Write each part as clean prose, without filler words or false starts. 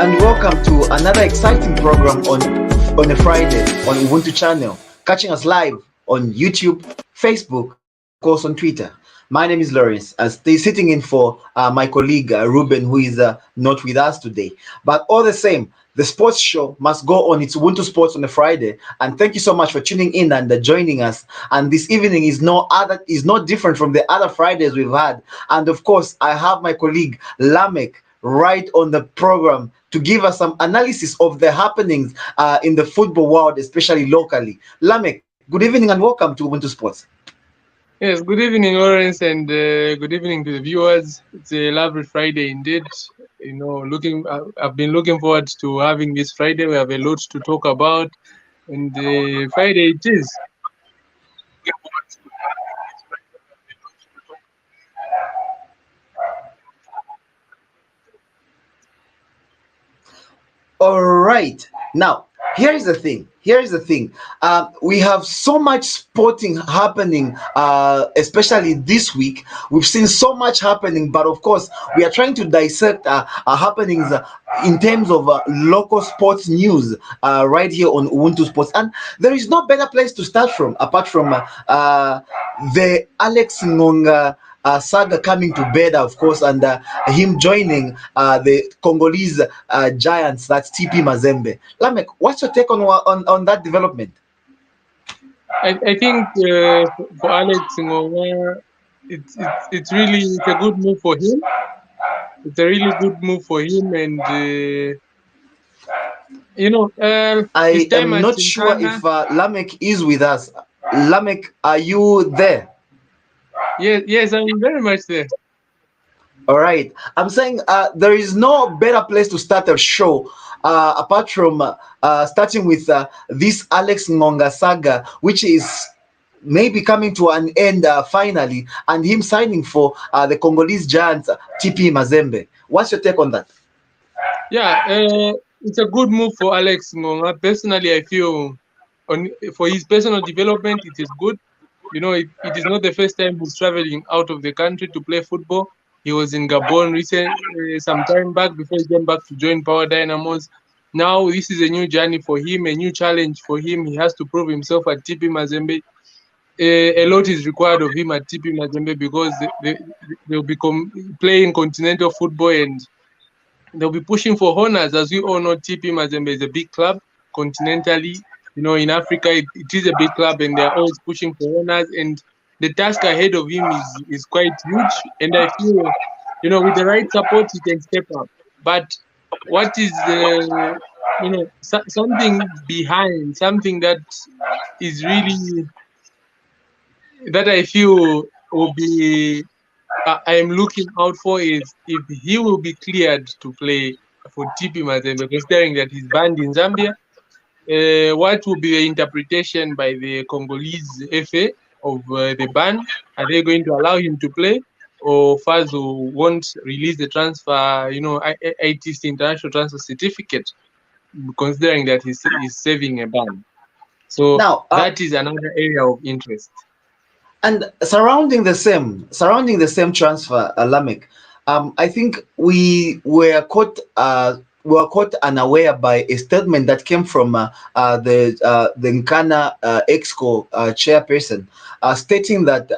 and welcome to another exciting program on a Friday on Ubuntu channel, catching us live on YouTube, Facebook, and of course on Twitter. My name is Lawrence, and stay sitting in for my colleague Reuben, who is not with us today. But all the same, the sports show must go on. It's Ubuntu Sports on a Friday, and thank you so much for tuning in and joining us. And this evening is not different from the other Fridays we've had. And of course, I have my colleague Lameck right on the program to give us some analysis of the happenings in the football world, especially locally. Lameck, good evening and welcome to Ubuntu Sports. Yes, good evening, Lawrence, and good evening to the viewers. It's a lovely Friday indeed. I've been looking forward to having this Friday. We have a lot to talk about, and Friday it is. All right. Now, here's the thing. We have so much sporting happening, especially this week. We've seen so much happening, but of course, we are trying to dissect happenings in terms of local sports news right here on Ubuntu Sports. And there is no better place to start from apart from the Alex Ngonga saga coming to bed, of course, and him joining the Congolese giants, that's TP Mazembe. Lameck, what's your take on that development? I think for Alex Ngonga, it's a good move for him. It's a really good move for him, and I am not sure if Lameck is with us. Lameck, are you there? Yes, I'm very much there. All right. I'm saying there is no better place to start a show apart from starting with this Alex Ngonga saga, which is maybe coming to an end finally, and him signing for the Congolese giants TP Mazembe. What's your take on that? Yeah, it's a good move for Alex Ngonga. Personally, I feel for his personal development, it is good. It is not the first time he's traveling out of the country to play football. He was in Gabon some time back before he came back to join Power Dynamos. Now this is a new journey for him, a new challenge for him. He has to prove himself at TP Mazembe. A lot is required of him at TP Mazembe because they'll be playing continental football and they'll be pushing for honors. As we all know, TP Mazembe is a big club continentally. In Africa, it is a big club, and they're always pushing for honors. And the task ahead of him is quite huge. And I feel, with the right support, he can step up. But what is something behind, something that is really that I feel will be I am looking out for is if he will be cleared to play for TP Mazembe, considering that he's banned in Zambia. What will be the interpretation by the Congolese FA of the ban? Are they going to allow him to play, or FAZO won't release the transfer, ITC international transfer certificate, considering that he's serving a ban? So now, that is another area of interest. And surrounding the same transfer, Lameck, I think we were caught unaware by a statement that came from the Nkana Exco chairperson, stating that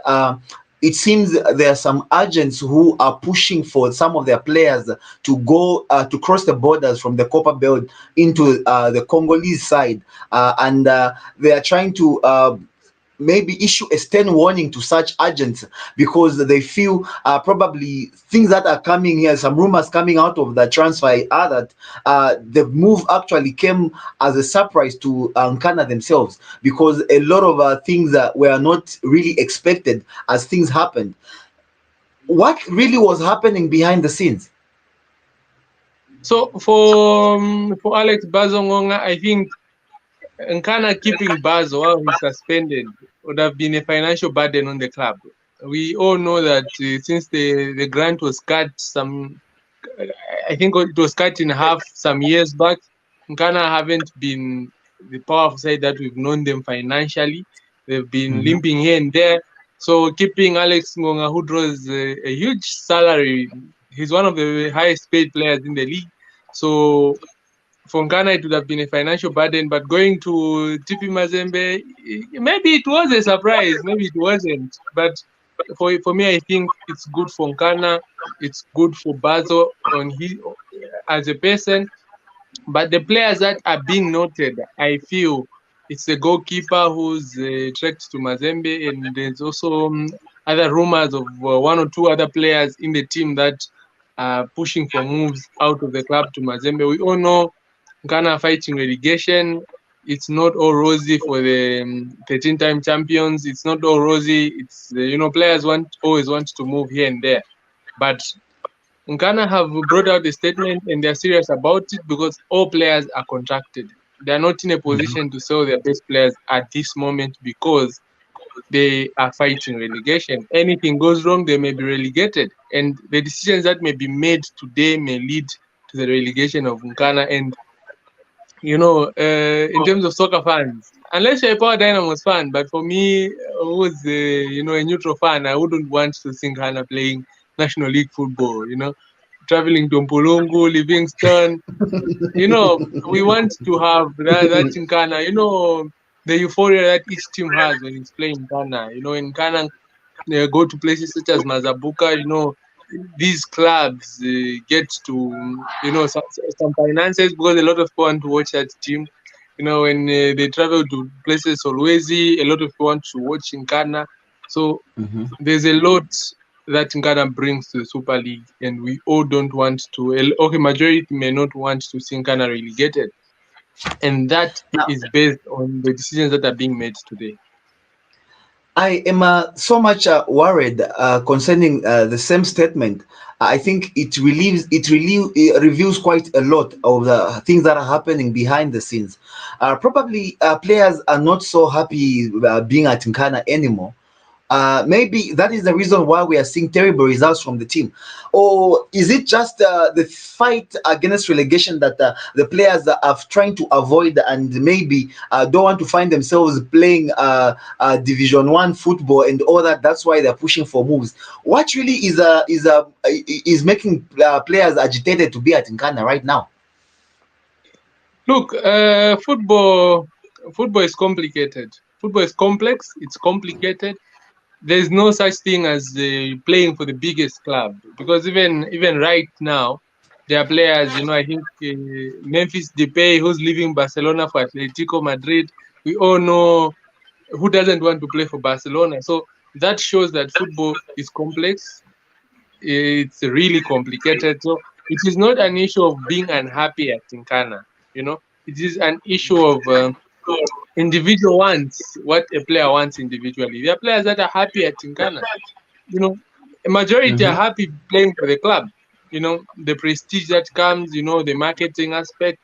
it seems there are some agents who are pushing for some of their players to go to cross the borders from the Copper Belt into the Congolese side, and they are trying to maybe issue a stern warning to such agents because they feel probably things that are coming here, some rumors coming out of the transfer are that the move actually came as a surprise to Nkana themselves, because a lot of things that were not really expected as things happened. What really was happening behind the scenes? So for Alex Bazongonga, I think Nkana keeping Bazo while he's suspended would have been a financial burden on the club. We all know that since the grant was cut I think it was cut in half some years back, Nkana haven't been the powerful side that we've known them financially. They've been limping here and there. So keeping Alex Ngonga, who draws a huge salary, he's one of the highest paid players in the league. So for Ghana, it would have been a financial burden, but going to TP Mazembe, maybe it was a surprise, maybe it wasn't. But for me, I think it's good for Ghana, it's good for Bazo on he as a person. But the players that are being noted, I feel it's the goalkeeper who's trekked to Mazembe, and there's also other rumors of one or two other players in the team that are pushing for moves out of the club to Mazembe. We all know Ghana fighting relegation. It's not all rosy for the 13-time champions. It's not all rosy. It's players always want to move here and there, but Ghana have brought out a statement and they're serious about it because all players are contracted. They're not in a position to sell their best players at this moment because they are fighting relegation. Anything goes wrong, they may be relegated. And the decisions that may be made today may lead to the relegation of Ghana. And, in terms of soccer fans, unless you're a Power Dynamos fan, but for me, who's a neutral fan, I wouldn't want to see Ghana playing National League football, traveling to Mpulungu, Livingston. We want to have that in Ghana. The euphoria that each team has when it's playing in Ghana. In Ghana, they go to places such as Mazabuka. These clubs get to some finances because a lot of people want to watch that team. When they travel to places Solwezi, a lot of people want to watch in Ghana. So there's a lot that Ghana brings to the Super League, and we all don't want to. Okay, majority may not want to see Ghana relegated, and that is based on the decisions that are being made today. I am so much worried concerning the same statement. I think it reveals quite a lot of the things that are happening behind the scenes. Probably players are not so happy being at Nkana anymore. Maybe that is the reason why we are seeing terrible results from the team. Or is it just the fight against relegation that the players are trying to avoid and maybe don't want to find themselves playing Division One football and all that? That's why they're pushing for moves. What really is making players agitated to be at Nkana right now? Look, football is complicated. Football is complex. It's complicated. There's no such thing as playing for the biggest club because even right now there are players. I think Memphis Depay, who's leaving Barcelona for Atletico Madrid. We all know who doesn't want to play for Barcelona. So that shows that football is complex. It's really complicated. So it is not an issue of being unhappy at Tinkana. It is an issue of individual wants what a player wants individually. There are players that are happy at Tinkana. A majority are happy playing for the club. The prestige that comes, the marketing aspect.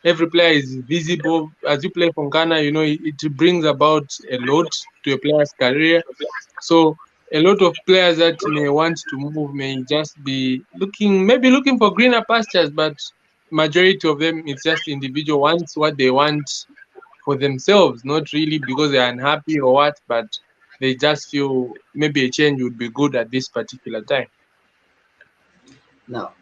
Every player is visible. As you play for Ghana, it brings about a lot to a player's career. So a lot of players that may want to move may just be looking for greener pastures, but majority of them it's just individual wants what they want for themselves, not really because they're unhappy or what, but they just feel maybe a change would be good at this particular time. Now,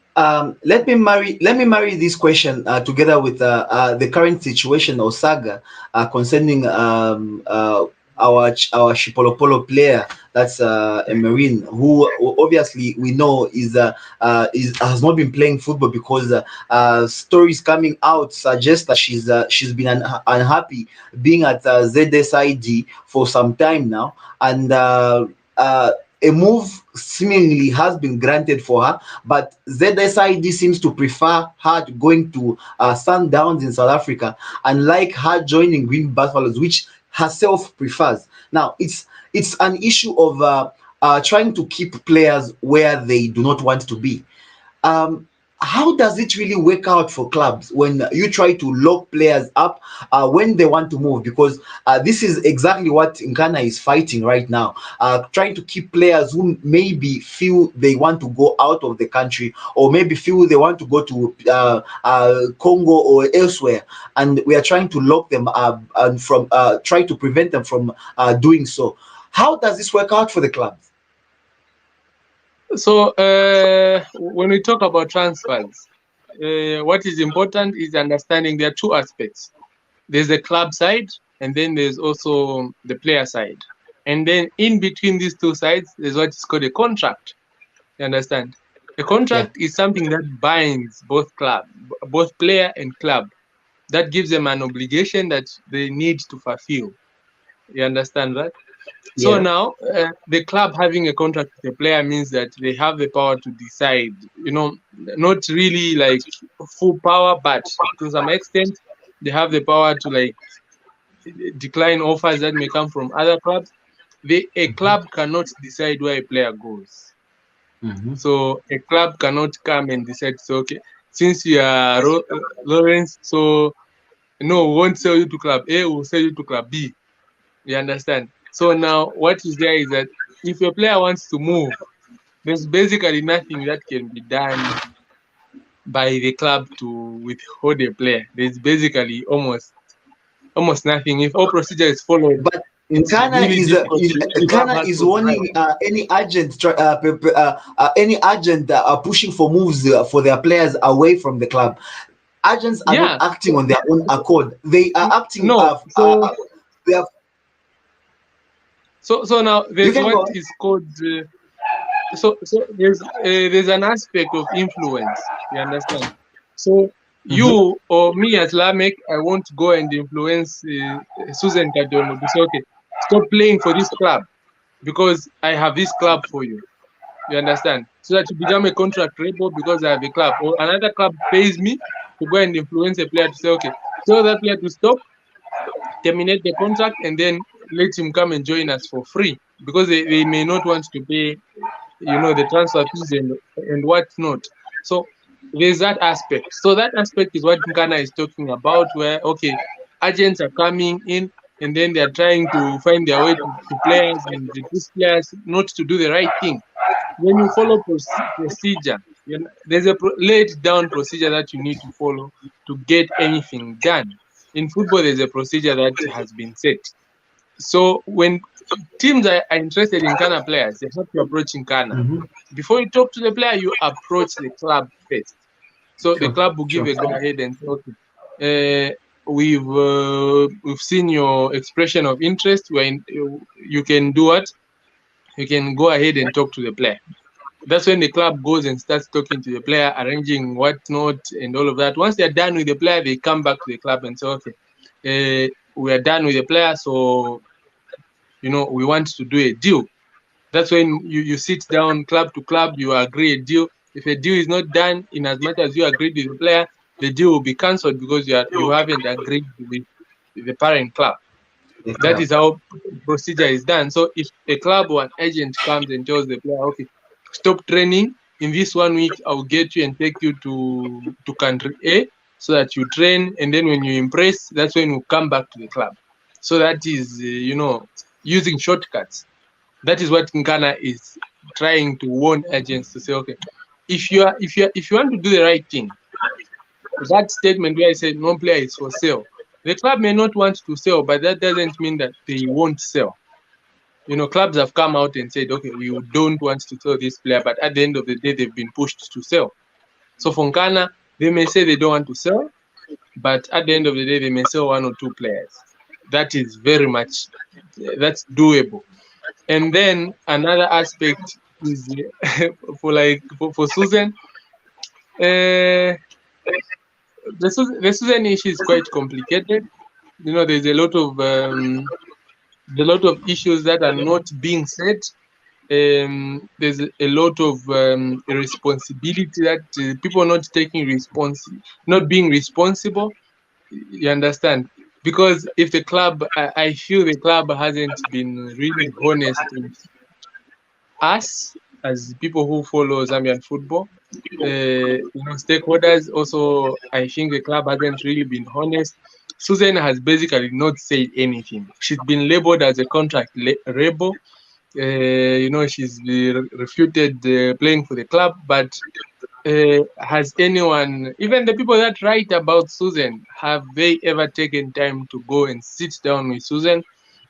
let me marry this question together with the current situation or saga concerning our Shipolopolo player, that's Evarine, who obviously we know is has not been playing football because stories coming out suggest that she's been unhappy being at ZSID for some time now, and a move seemingly has been granted for her, but ZSID seems to prefer her going to Sundowns in South Africa, unlike her joining Green Buffaloes, which herself prefers. Now, it's an issue of trying to keep players where they do not want to be. How does it really work out for clubs when you try to lock players up when they want to move? Because this is exactly what Nkana is fighting right now, trying to keep players who maybe feel they want to go out of the country or maybe feel they want to go to Congo or elsewhere, and we are trying to lock them up and from try to prevent them from doing so. How does this work out for the clubs? So when we talk about transfers, what is important is understanding there are two aspects. There's the club side, and then there's also the player side. And then in between these two sides, there's what is called a contract. You understand? A contract is something that binds both player and club. That gives them an obligation that they need to fulfill. You understand that? So now, the club having a contract with the player means that they have the power to decide, not really like full power, but to some extent, they have the power to like decline offers that may come from other clubs. A club cannot decide where a player goes. So a club cannot come and decide, so, okay, since you are Lawrence, so no, we won't sell you to club A, we'll sell you to club B. You understand? So now what is there is that if a player wants to move, there's basically nothing that can be done by the club to withhold a player. There's basically almost nothing. If all procedure is followed, But Ghana really is warning any agent pushing for moves for their players away from the club. Agents are not acting on their own accord. They are acting. They are. So now there's what is called. So there's an aspect of influence. You understand? So you or me as Lameck, I want to go and influence Susan Katongo to say, okay, stop playing for this club because I have this club for you. You understand? So that you become a contract rebel because I have a club, or another club pays me to go and influence a player to say, okay, tell that player to stop, terminate the contract, and then let him come and join us for free because they may not want to pay, the transfer fees and what not. So there's that aspect. So that aspect is what Ghana is talking about, where, okay, agents are coming in and then they're trying to find their way to players and these players not to do the right thing. When you follow procedure, there's a laid down procedure that you need to follow to get anything done. In football, there's a procedure that has been set. So when teams are interested in Ghana players, they have to approach in Ghana. Before you talk to the player, you approach the club first. So the club will give a go ahead and say, okay, we've seen your expression of interest. You can do what? You can go ahead and talk to the player. That's when the club goes and starts talking to the player, arranging what not and all of that. Once they're done with the player, they come back to the club and say, okay, we are done with the player, so we want to do a deal. That's when you sit down club to club, you agree a deal. If a deal is not done in as much as you agreed with the player, the deal will be cancelled because you haven't agreed with the parent club. That is how procedure is done. So if a club or an agent comes and tells the player, okay, stop training, in this 1 week I'll get you and take you to country A so that you train, and then when you impress, that's when you come back to the club. So that is using shortcuts. That is what Ghana is trying to warn agents to say, okay, if you want to do the right thing, that statement where I said no player is for sale, the club may not want to sell, but that doesn't mean that they won't sell. Clubs have come out and said, okay, we don't want to sell this player, but at the end of the day, they've been pushed to sell. So for Ghana, they may say they don't want to sell, but at the end of the day, they may sell 1 or 2 players. That is that's doable. And then another aspect is for Susan, the Susan issue is quite complicated. There's a lot of issues that are not being said. There's a lot of responsibility that people are not taking not being responsible. You understand? Because if the club, I feel the club hasn't been really honest with us as people who follow Zambian football. Stakeholders also, I think the club hasn't really been honest. Susan has basically not said anything. She's been labeled as a contract rebel. She's refuted playing for the club, but has anyone, even the people that write about Susan, have they ever taken time to go and sit down with Susan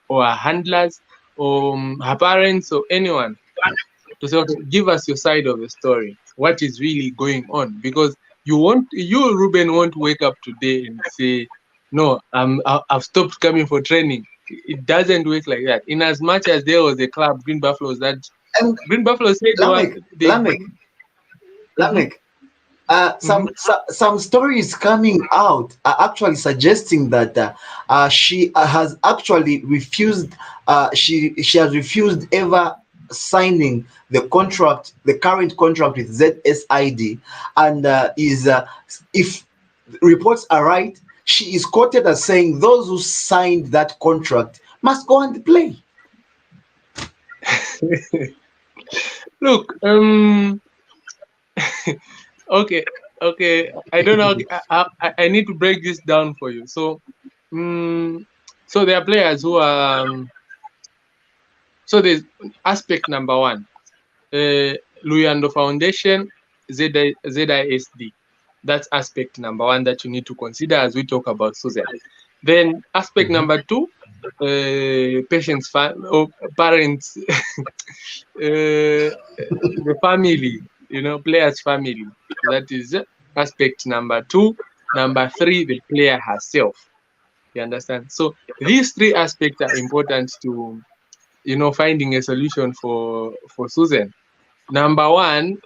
or her handlers or her parents or anyone to say, okay, give us your side of the story? What is really going on? Because you Reuben won't wake up today and say, no, I've stopped coming for training. It doesn't work like that. In as much as there was a club, Green Buffaloes, that And Green Buffaloes said Lameck, they Lameck, Mhm, Lameck. mhm. Some stories coming out are actually suggesting that she has actually refused. She has refused ever signing the current contract with ZSID, and is if reports are right, she is quoted as saying those who signed that contract must go and play. Look, okay, okay. I don't know. I need to break this down for you. So there are players who are. So there's aspect number one, Luyando Foundation, ZISD. That's aspect number one that you need to consider as we talk about Susan. Then aspect Mhm. number two, patients or parents, the family, players' family. That is aspect number two. Number three, the player herself. You understand? So these three aspects are important to finding a solution for Susan. Number one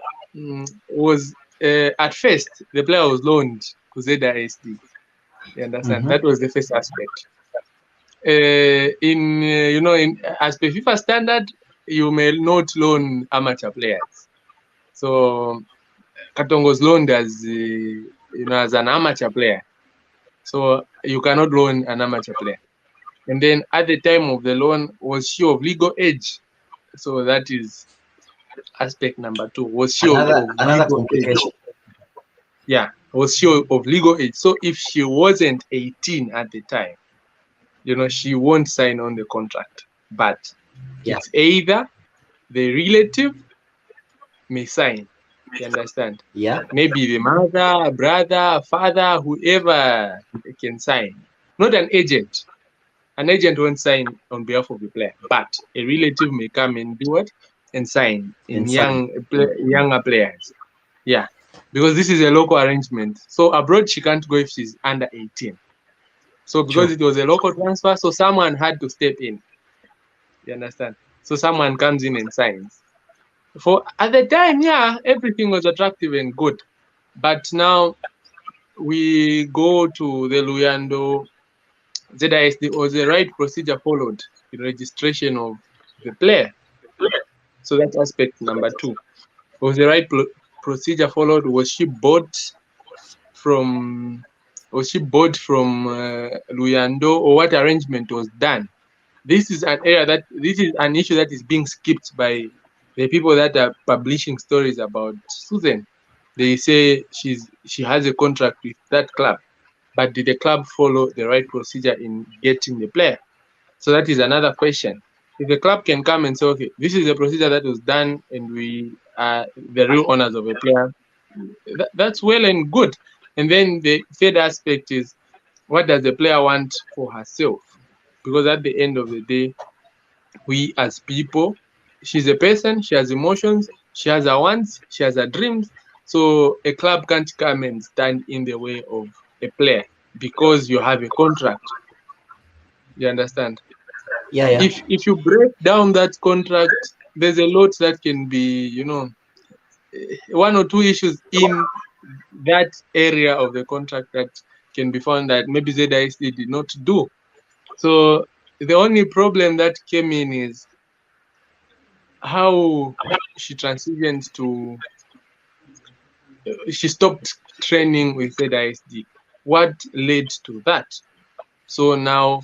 was at first the player was loaned to ZISD. You understand? Mhm. That was the first aspect. In as per FIFA standard, you may not loan amateur players. So Katongo was loaned as as an amateur player. So you cannot loan an amateur player. And then at the time of the loan, was she of legal age? So that is aspect number two. Was she of Another legal age? complication. Yeah, was she of legal age? So if she wasn't 18 at the time, she won't sign on the contract. But Yeah. it's either the relative may sign. You understand? Yeah. Maybe the mother, brother, father, whoever can sign. Not an agent. An agent won't sign on behalf of the player, but a relative may come and do what? And sign in Inside. younger players. Yeah, because this is a local arrangement. So abroad, she can't go if she's under 18. So because Sure. it was a local transfer, so someone had to step in. You understand? So someone comes in and signs. For at the time, yeah, everything was attractive and good. But now we go to the Luyando ZISD, was the right procedure followed in registration of the player. So that's aspect number two. Was the right procedure followed? From was she bought from Luyando, or what arrangement was done? This is an issue that is being skipped by the people that are publishing stories about Susan. They say she has a contract with that club, but did the club follow the right procedure in getting the player? So that is another question. If the club can come and say, okay, this is the procedure that was done, and we are the real owners of a player, that's well and good. And then the third aspect is, what does the player want for herself? Because at the end of the day, we as people, she's a person, she has emotions, she has her wants, she has her dreams. So a club can't come and stand in the way of a player because you have a contract. You understand? Yeah. Yeah. If you break down that contract, there's a lot that can be, one or two issues in that area of the contract that can be found that maybe ZISD did not do. So the only problem that came in is how she transitioned to, she stopped training with ZISD. What led to that? So now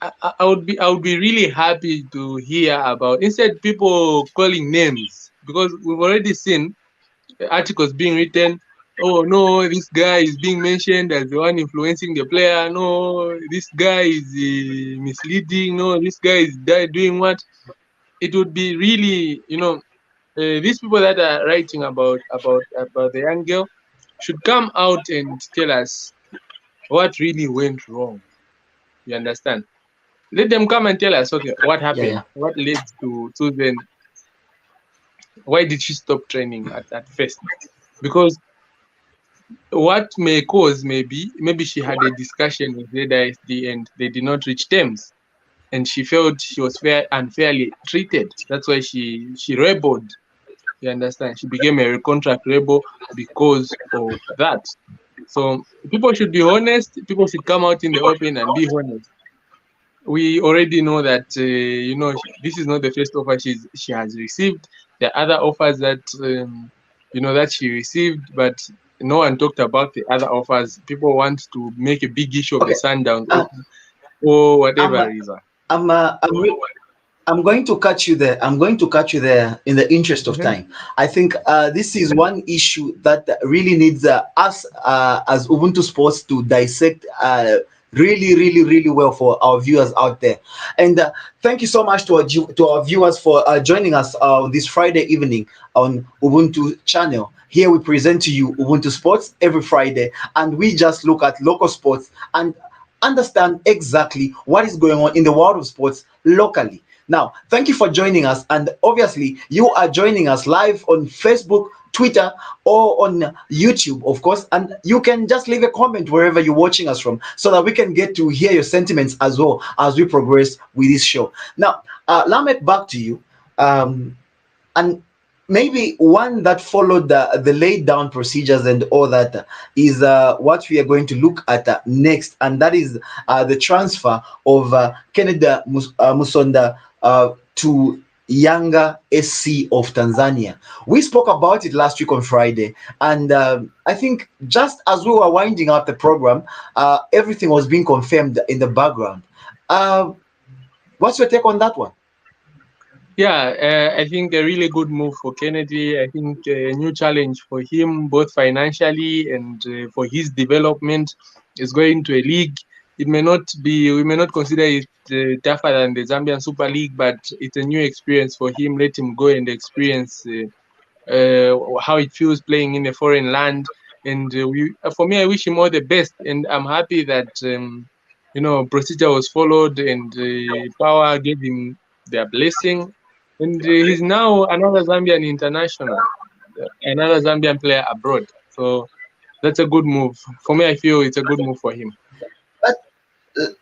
I would be really happy to hear about, instead people calling names, because we've already seen articles being written. Oh no, this guy is being mentioned as the one influencing the player. No, this guy is misleading. No, this guy is doing what? It would be really, these people that are writing about the young girl should come out and tell us what really went wrong. You understand? Let them come and tell us, okay, what Yeah. happened? Yeah. What led to then? Why did she stop training at first? Because what may cause, maybe she had a discussion with ZISD and they did not reach terms, and she felt she was unfairly treated. That's why she rebelled. You understand? She became a contract rebel because of that. So people should be honest. People should come out in the open and be honest. We already know that this is not the first offer she has received. There are other offers that that she received, but no one talked about the other offers. People want to make a big issue of the Okay. Sundowns offer or I'm whatever reason. I'm I'm going to catch you there. I'm going to catch you there in the interest of Mhm. time. I think this is one issue that really needs us as Ubuntu Sports to dissect really well for our viewers out there. And thank you so much to our viewers for joining us this Friday evening on Ubuntu channel. Here we present to you Ubuntu Sports every Friday, and we just look at local sports and understand exactly what is going on in the world of sports locally. Now, thank you for joining us. And obviously, you are joining us live on Facebook, Twitter, or on YouTube, of course. And you can just leave a comment wherever you're watching us from so that we can get to hear your sentiments as well as we progress with this show. Now, Lameck, back to you. And maybe one that followed the laid down procedures and all that is what we are going to look at next, and that is the transfer of Kennedy Musonda to Yanga SC of Tanzania. We spoke about it last week on Friday, and I think just as we were winding up the program, everything was being confirmed in the background. Uh, what's your take on that one? Yeah, I think a really good move for Kennedy. I think a new challenge for him, both financially and for his development, is going to a league. It may not be, we may not consider it tougher than the Zambian Super League, but it's a new experience for him. Let him go and experience how it feels playing in a foreign land. And for me, I wish him all the best. And I'm happy that procedure was followed and Power gave him their blessing. And he's now another Zambian international, another Zambian player abroad. So that's a good move. For me, I feel it's a good move for him. But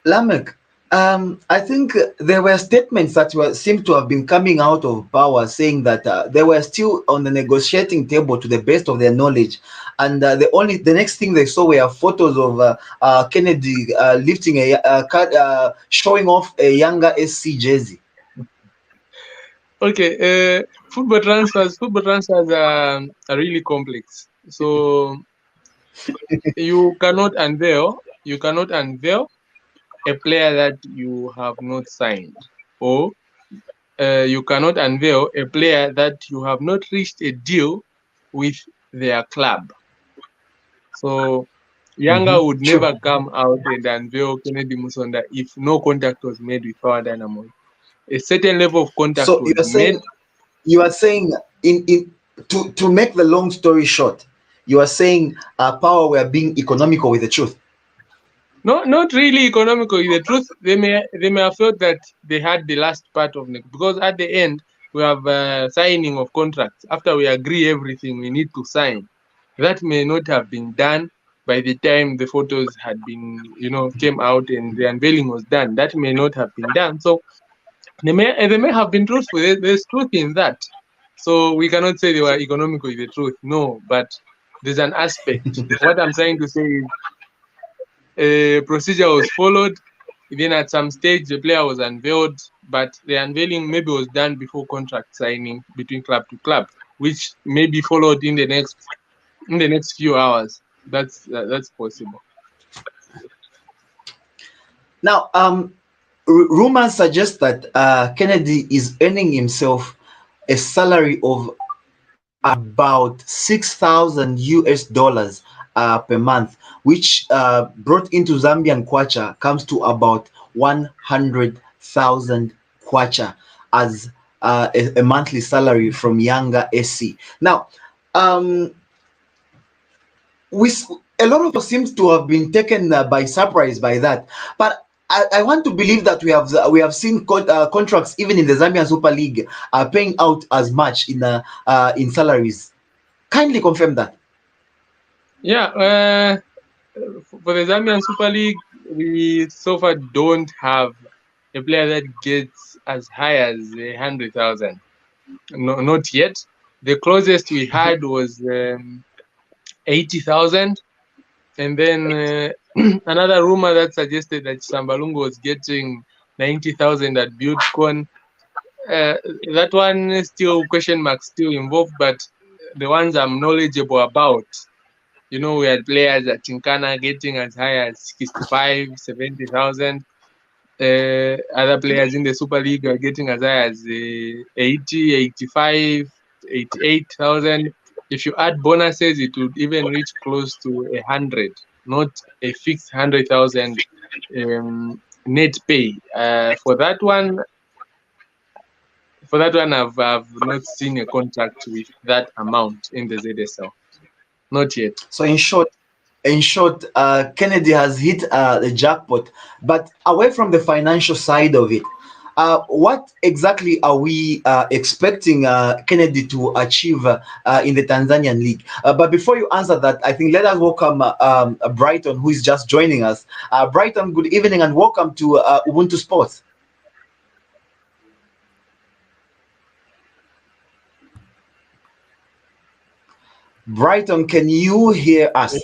Lameck, I think there were statements that seem to have been coming out of Power saying that they were still on the negotiating table to the best of their knowledge, and the next thing they saw were photos of Kennedy lifting showing off a Yanga SC jersey. Okay, football transfers are really complex. So you cannot unveil a player that you have not signed, or you cannot unveil a player that you have not reached a deal with their club. So Yanga would True. never come out and unveil Kennedy Musonda if no contact was made with Power Dynamo. A certain level of contact So was made. you are saying in to make the long story short, you are saying Power were being economical with the truth. No, not really economical. The truth, they may have felt that they had the last part of it, because at the end we have signing of contracts. After we agree everything we need to sign, that may not have been done by the time the photos had been, came out and the unveiling was done. That may not have been done. So they may have been truthful. There's truth in that. So we cannot say they were economical with the truth. No, but there's an aspect. What I'm trying to say is a procedure was followed. Then at some stage, the player was unveiled, but the unveiling maybe was done before contract signing between club to club, which may be followed in the next few hours. That's possible. Now, rumors suggest that Kennedy is earning himself a salary of about 6,000 US dollars per month, which brought into Zambian kwacha comes to about 100,000 kwacha as a monthly salary from Yanga SC. Now, um, we a lot of us seems to have been taken by surprise by that, but I want to believe that we have seen contracts even in the Zambian Super League paying out as much in salaries. Kindly confirm that. Yeah, for the Zambian Super League, we so far don't have a player that gets as high as 100,000. No, not yet. The closest we had was 80,000, and then another rumor that suggested that Sambalungu was getting 90,000 at BuildCon. That one is still question marks still involved, but the ones I'm knowledgeable about, we had players at Tinkana getting as high as 65, 70,000. Other players in the Super League are getting as high as 80, 85, 88,000. If you add bonuses, it would even reach close to 100, not a fixed 100,000 net pay. For that one, I've not seen a contract with that amount in the ZSL. Not yet. So in short, Kennedy has hit the jackpot. But away from the financial side of it, what exactly are we expecting Kennedy to achieve in the Tanzanian league? But before you answer that, I think let us welcome Brighton, who is just joining us. Brighton, good evening and welcome to Ubuntu Sports. Brighton, can you hear us?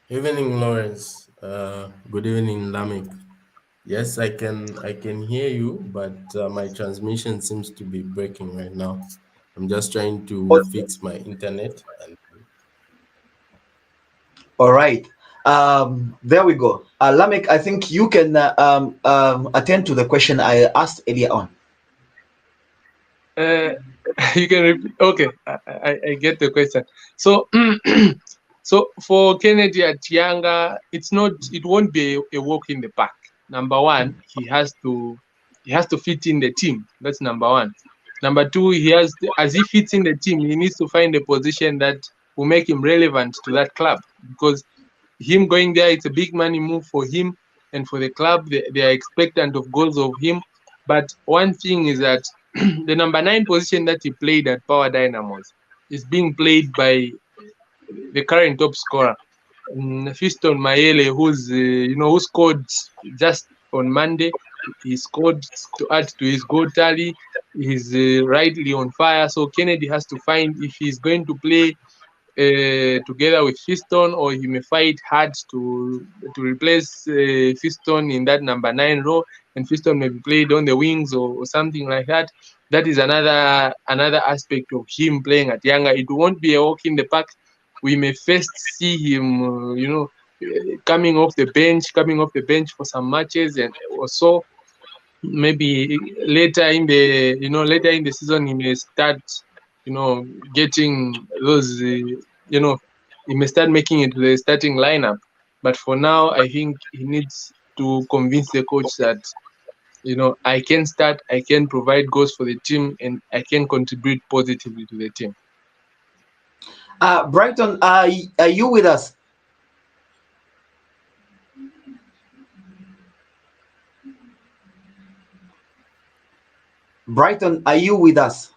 Evening, Lawrence. Good evening, Lameck. Yes, I can hear you, but my transmission seems to be breaking right now. I'm just trying to fix my internet. All right. There we go. Lameck, I think you can attend to the question I asked earlier on. You can repeat. Okay, I get the question. So, so for Kennedy at Yanga, it won't be a walk in the park. Number one, he has to fit in the team. That's number one. Number two, as he fits in the team, he needs to find a position that will make him relevant to that club, because him going there, it's a big money move for him and for the club. They are expectant of goals of him. But one thing is that the number 9 position that he played at Power Dynamos is being played by the current top scorer, Fiston Mayele, who scored just on Monday. He scored to add to his goal tally. He's rightly on fire. So Kennedy has to find if he's going to play together with Fiston, or he may fight hard to replace Fiston in that number 9 role, and Fiston may be played on the wings or something like that. That is another aspect of him playing at Yanga. It won't be a walk in the park. We may first see him, coming off the bench for some matches, and also maybe later in the season he may start, getting those, he may start making it to the starting lineup. But for now, I think he needs to convince the coach that, I can start, I can provide goals for the team, and I can contribute positively to the team. Brighton, are you with us? Brighton, are you with us?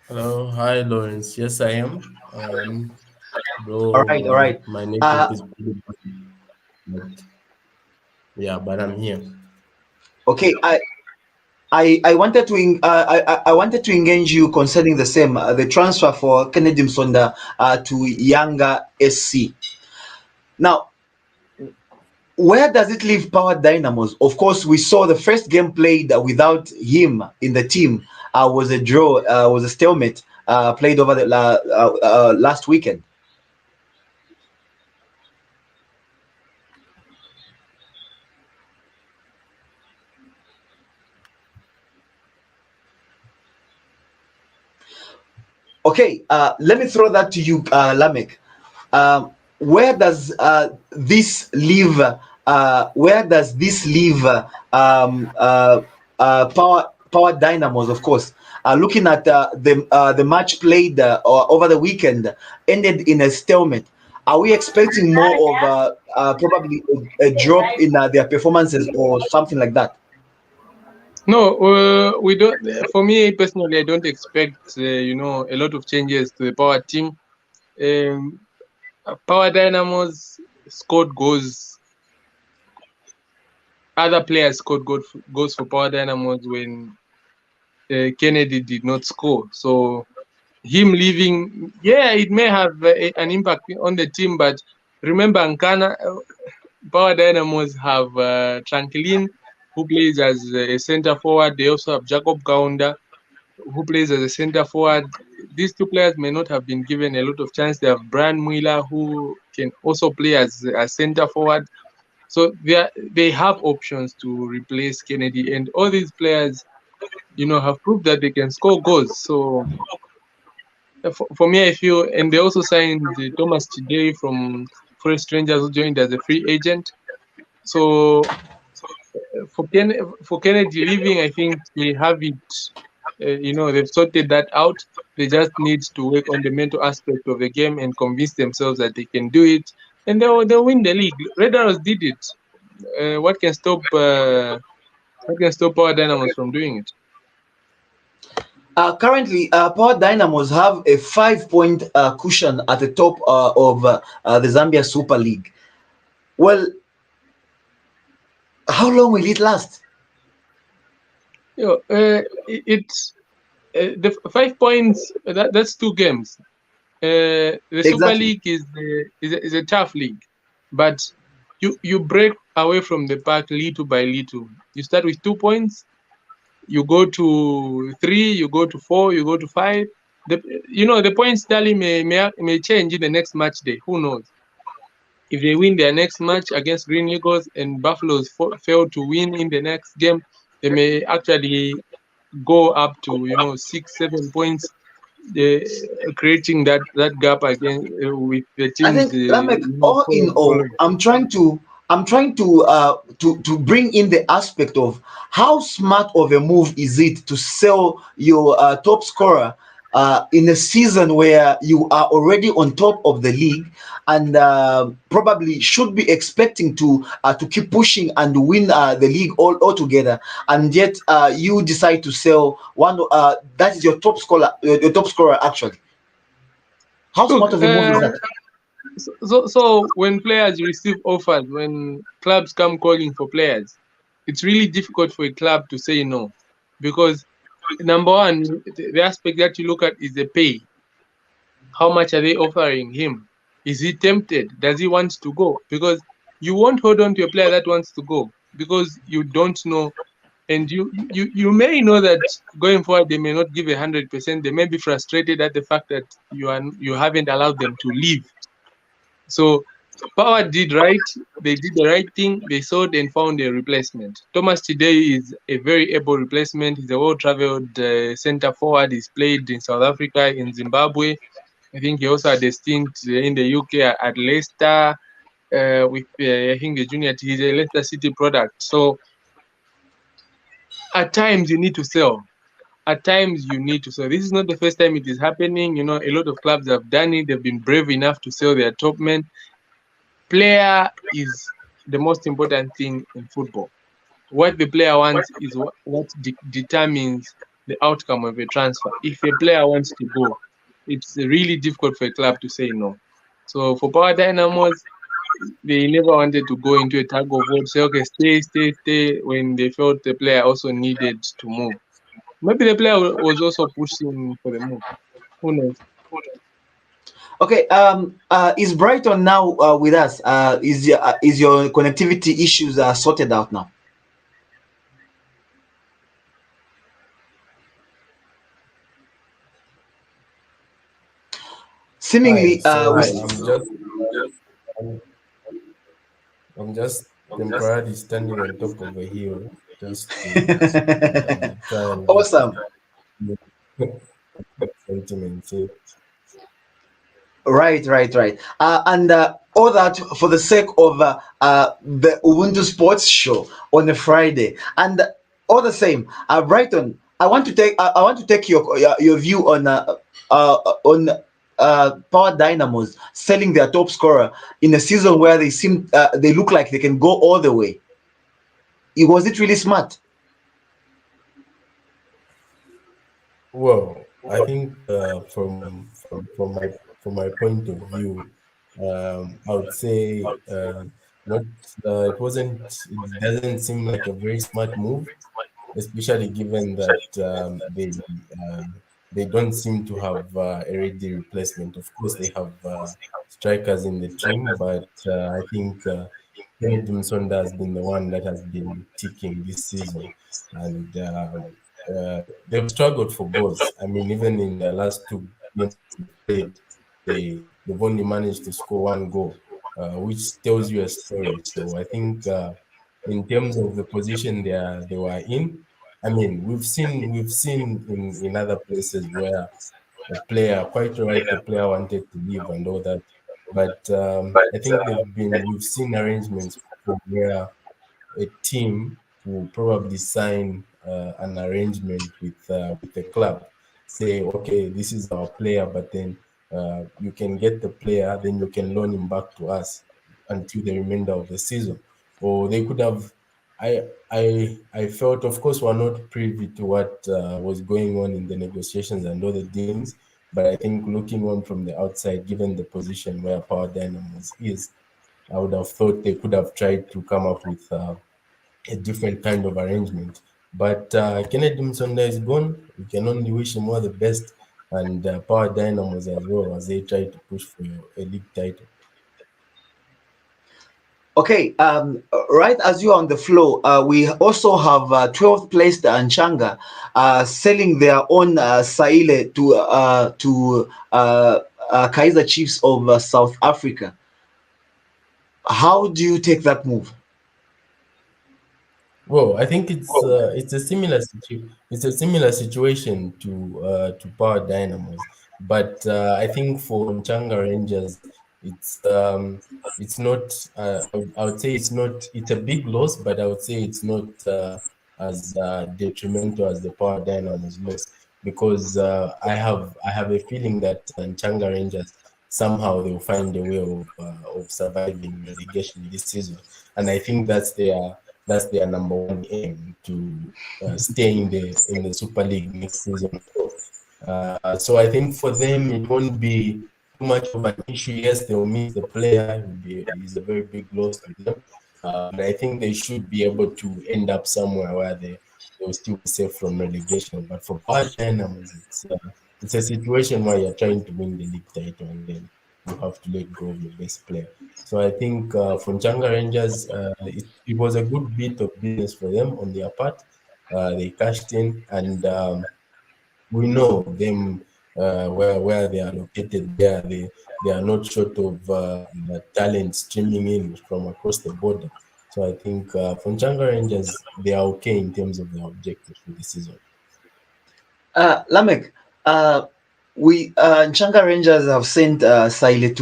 Hello, hi, Lawrence. Yes, I am. Bro, All right. My network is pretty bad. But I'm here. Okay, I wanted to I wanted to engage you concerning the same the transfer for Kennedy Musonda to Yanga SC. Now, where does it leave Power Dynamos? Of course, we saw the first game played without him in the team was a draw, was a stalemate played over the last weekend. Okay, let me throw that to you, Lameck. Where does this leave? Where does this leave Power Dynamos? Of course, looking at the match played over the weekend ended in a stalemate. Are we expecting more of probably a drop in their performances or something like that? No, we don't. For me personally, I don't expect a lot of changes to the power team. Um, Power Dynamos scored goals. Other players scored goals for Power Dynamos when Kennedy did not score. So him leaving, yeah, it may have an impact on the team. But remember, Ankana, Power Dynamos have Tranquilin, who plays as a center forward. They also have Jacob Kaunda, who plays as a center forward. These two players may not have been given a lot of chance. They have Brian Mueller, who can also play as a center forward. So they have options to replace Kennedy, and all these players, have proved that they can score goals. So for me, I feel, and they also signed Thomas Chidei from Forest Rangers, who joined as a free agent. So for Kennedy leaving, I think they have it. They've sorted that out. They just need to work on the mental aspect of the game and convince themselves that they can do it, and they'll win the league. Red Arrows did it. What can stop? What can stop Power Dynamos from doing it? Currently, Power Dynamos have a 5-point cushion at the top of the Zambia Super League. Well, how long will it last? It's the 5 points. That's 2 games. The Super Exactly. League is a tough league, but you break away from the pack little by little. You start with 2 points, you go to 3, you go to 4, you go to 5. The points tally may change in the next match day. Who knows? If they win their next match against Green Eagles and Buffaloes fail to win in the next game, they may actually go up to 6, 7 points, creating that gap again with the I teams think Lameck, all in all, following. I'm trying to bring in the aspect of how smart of a move is it to sell your top scorer in a season where you are already on top of the league and probably should be expecting to keep pushing and win the league altogether, and yet you decide to sell one that is your top scorer actually. How Look, smart of a move is that? so when players receive offers, when clubs come calling for players, it's really difficult for a club to say no, because number one, the aspect that you look at is the pay. How much are they offering him? Is he tempted? Does he want to go? Because you won't hold on to a player that wants to go because you don't know, and you may know that going forward they may not give 100%. They may be frustrated at the fact that you haven't allowed them to leave. So Power did right. They did the right thing. They sold and found a replacement. Thomas today is a very able replacement. He's a well-traveled center forward. He's played in South Africa, in Zimbabwe. I think he also had a stint in the UK at Leicester with I think the junior. He's a Leicester City product. So at times you need to sell. At times you need to sell. This is not the first time it is happening. A lot of clubs have done it. They've been brave enough to sell their top men. Player is the most important thing in football. What the player wants is what determines the outcome of a transfer. If a player wants to go, it's really difficult for a club to say no. So for Power Dynamos, they never wanted to go into a tug of war, say, okay, stay, when they felt the player also needed to move. Maybe the player was also pushing for the move. Who knows? Okay, is Brighton now with us? Is your connectivity issues sorted out now? Hi. Seemingly, So we. I'm, I'm just temporarily standing on top of a hill just to try and Awesome. sentiments. Yeah. Right. And all that for the sake of the Ubuntu Sports Show on a Friday. And all the same, Brighton, I want to take your view on Power Dynamos selling their top scorer in a season where they look like they can go all the way. Was it really smart? Well, I think from my point of view, I would say not it doesn't seem like a very smart move, especially given that they don't seem to have a ready replacement. Of course, they have strikers in the team, but I think Musonda has been the one that has been ticking this season, and they've struggled for goals. I mean, even in the last two games they played, they've only managed to score one goal, which tells you a story. So I think in terms of the position they were in, I mean, we've seen in other places where a player, quite right, the player wanted to leave and all that. But I think we've seen arrangements for where a team will probably sign an arrangement with the club. Say, okay, this is our player, but then you can get the player, then you can loan him back to us until the remainder of the season. Or they could have. I felt, of course, we're not privy to what was going on in the negotiations and all the dealings, but I think looking on from the outside, given the position where Power Dynamos is, I would have thought they could have tried to come up with a different kind of arrangement. But Kennedy Musonda is gone. We can only wish him all the best, and Power Dynamos as well, as they try to push for a league title. Okay, right as you are on the floor, we also have 12th placed Nchanga selling their own Saile to Kaizer Chiefs of South Africa. How do you take that move? Well, I think it's a similar situation to Power Dynamos, but I think for Nchanga Rangers, it's um, it's not. I would say it's a big loss, but I would say it's not as detrimental as the Power Dynamos loss, because I have a feeling that Nchanga Rangers somehow they'll find a way of surviving relegation this season, and I think that's their number one aim, to stay in the Super League next season. So I think for them it won't be too much of an issue. Yes, they'll miss the player; he's a very big loss to them. But I think they should be able to end up somewhere where they'll still be safe from relegation. But for Power Dynamos, it's a situation where you're trying to win the league title and then you have to let go of your best player. So I think for Nchanga Rangers, it was a good bit of business for them on their part. They cashed in, and we know them where they are located. They are not short of talent streaming in from across the border. So I think for Nchanga Rangers, they are okay in terms of their objectives for the season. Lameck, we Nchanga Rangers have sent Saile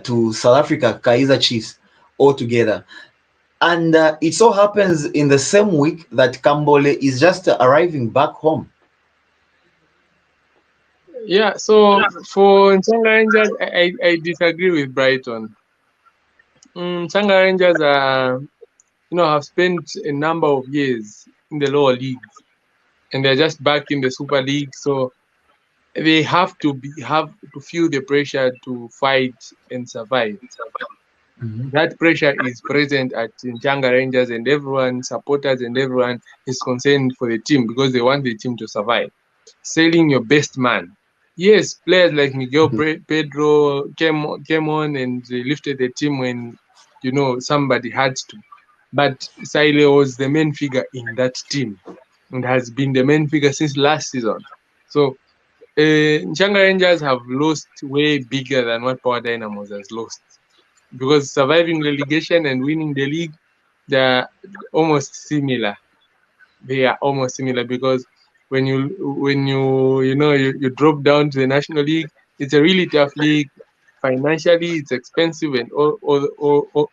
to South Africa, Kaizer Chiefs, altogether. And it so happens in the same week that Kambole is just arriving back home. Yeah, so for Changa Rangers, I disagree with Brighton. Changa Rangers have spent a number of years in the lower leagues, and they're just back in the Super League. So they have to feel the pressure to fight and survive. Mhm. That pressure is present at Changa Rangers, and everyone, supporters and everyone, is concerned for the team because they want the team to survive. Selling your best man. Yes, players like Miguel Pedro came on and they lifted the team when somebody had to. But Saile was the main figure in that team and has been the main figure since last season. So Nchanga Rangers have lost way bigger than what Power Dynamos has lost, because surviving relegation and winning the league, they're almost similar. They are almost similar because when you drop down to the National League, it's a really tough league. Financially, it's expensive, and all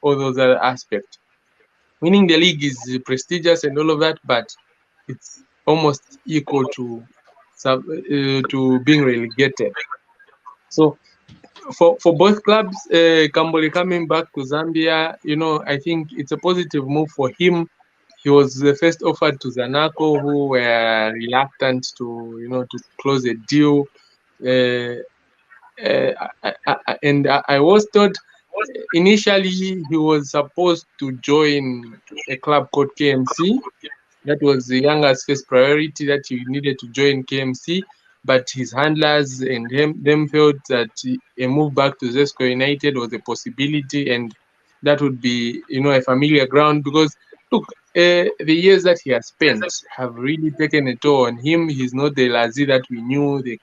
those other aspects. Winning the league is prestigious and all of that, but it's almost equal to being relegated. So for both clubs, Kambole coming back to Zambia, I think it's a positive move for him. he was first offered to Zanaco, who were reluctant to close a deal. I was told initially he was supposed to join a club called KMC. That was the Yanga's first priority, that he needed to join KMC, but his handlers and them felt that a move back to Zesco United was a possibility, and that would be a familiar ground, because look, the years that he has spent have really taken a toll on him. He's not the Lazi that we knew, the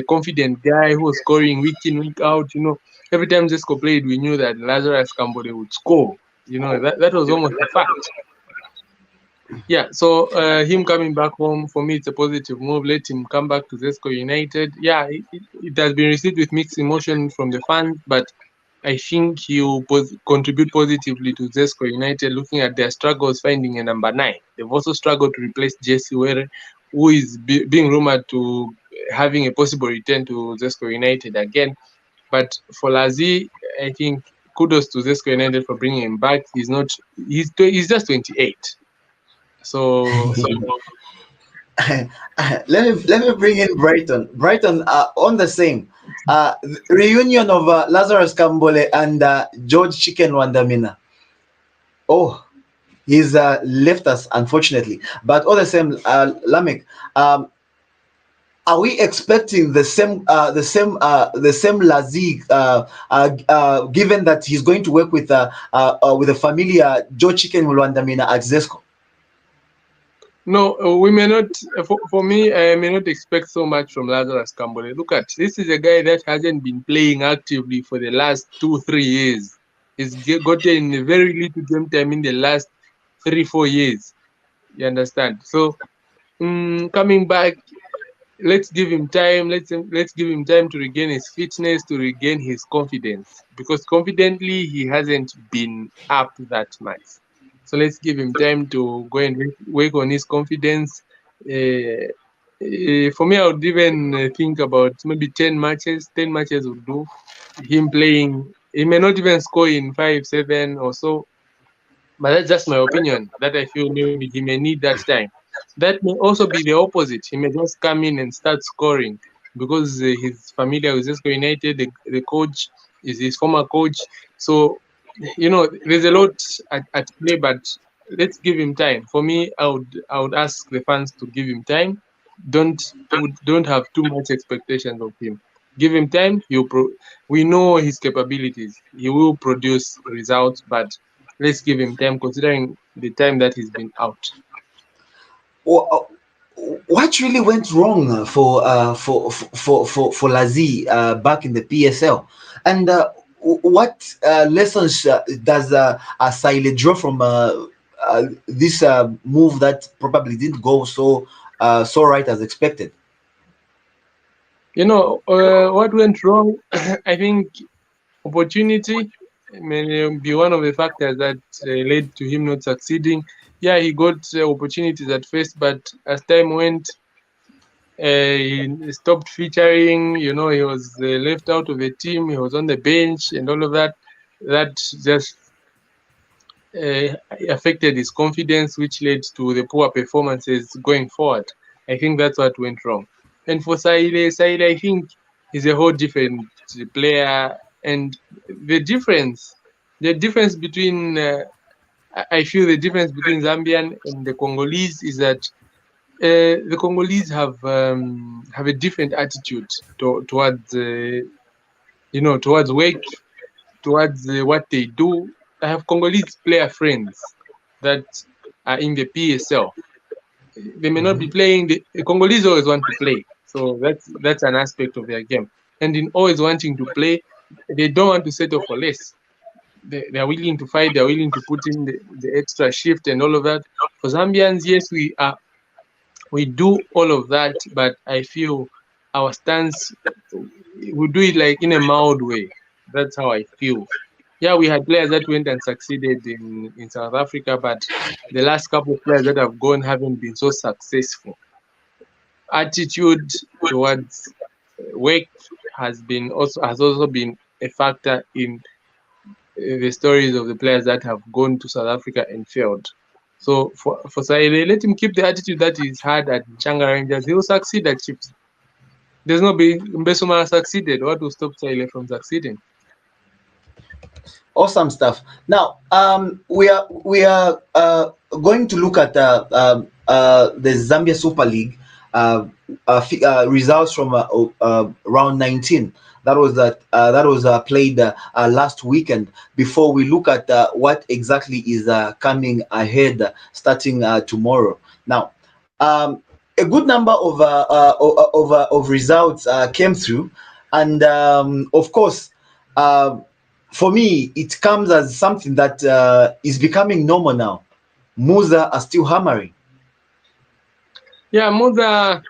confident guy who was scoring week in, week out. Every time Zesco played, we knew that Lazarus Kambole would score. That was almost a fact. Yeah, so him coming back home, for me, it's a positive move. Let him come back to Zesco United. Yeah, it has been received with mixed emotion from the fans, but I think he will contribute positively to Zesco United, looking at their struggles finding a number 9. They've also struggled to replace Jesse Were, who is being rumored to having a possible return to Zesco United again. But for Lazi, I think kudos to Zesco United for bringing him back. He's just 28. So let me bring in Brighton. Brighton on the same reunion of Lazarus Kambole and George Chicken Wandamina. Oh, he's left us, unfortunately. But all the same, Lameck, are we expecting the same Lazi, given that he's going to work with the familiar George Chicken Wandamina at Zesco? No, we may not. For me, I may not expect so much from Lazarus Kambole. Look at this is a guy that hasn't been playing actively for the last 2-3 years. He's gotten very little game time in the last 3-4 years. You understand? So coming back, let's give him time. Let's give him time to regain his fitness, to regain his confidence, because confidently he hasn't been up that much. So let's give him time to go and work on his confidence. For me, I would even think about maybe 10 matches. 10 matches would do. Him playing, he may not even score in 5-7 or so, but that's just my opinion, that I feel maybe he may need that time. That may also be the opposite. He may just come in and start scoring because he's familiar with Zesco United. The coach is his former coach. So, there's a lot at play, but let's give him time. For me, I would ask the fans to give him time. Don't have too much expectations of him. Give him time. We know his capabilities. He will produce results, but let's give him time, considering the time that he's been out. What really went wrong for Lazi back in the PSL, and what lessons does Saile draw from this move that probably didn't go so right as expected? What went wrong? I think opportunity may be one of the factors that led to him not succeeding. Yeah, he got opportunities at first, but as time went, he stopped featuring. He was left out of the team. He was on the bench and all of that. That just affected his confidence, which led to the poor performances going forward. I think that's what went wrong. And for Saile, I think he's a whole different player. And the difference between I feel the difference between Zambian and the Congolese is that the Congolese have a different attitude towards work, towards what they do. I have Congolese player friends that are in the PSL. They may not be playing. The Congolese always want to play, so that's an aspect of their game. And in always wanting to play, they don't want to settle for less. They're willing to fight. They're willing to put in the extra shift and all of that. For Zambians, yes, we do all of that, but I feel our stance, we do it like in a mild way. That's how I feel. Yeah, we had players that went and succeeded in South Africa, but the last couple of players that have gone haven't been so successful. Attitude towards work has also been a factor in the stories of the players that have gone to South Africa and failed. So for Saile, let him keep the attitude that he's had at Changa Rangers. He will succeed at Chiefs. There's no be Mbesuma succeeded. What will stop Saile from succeeding? Awesome stuff. Now, we are going to look at the Zambia Super League results from round 19. That was played last weekend. Before we look at what exactly is coming ahead, starting tomorrow. Now, a good number of results came through, and of course. For me, it comes as something that is becoming normal now. Musa are still hammering. Yeah, Musa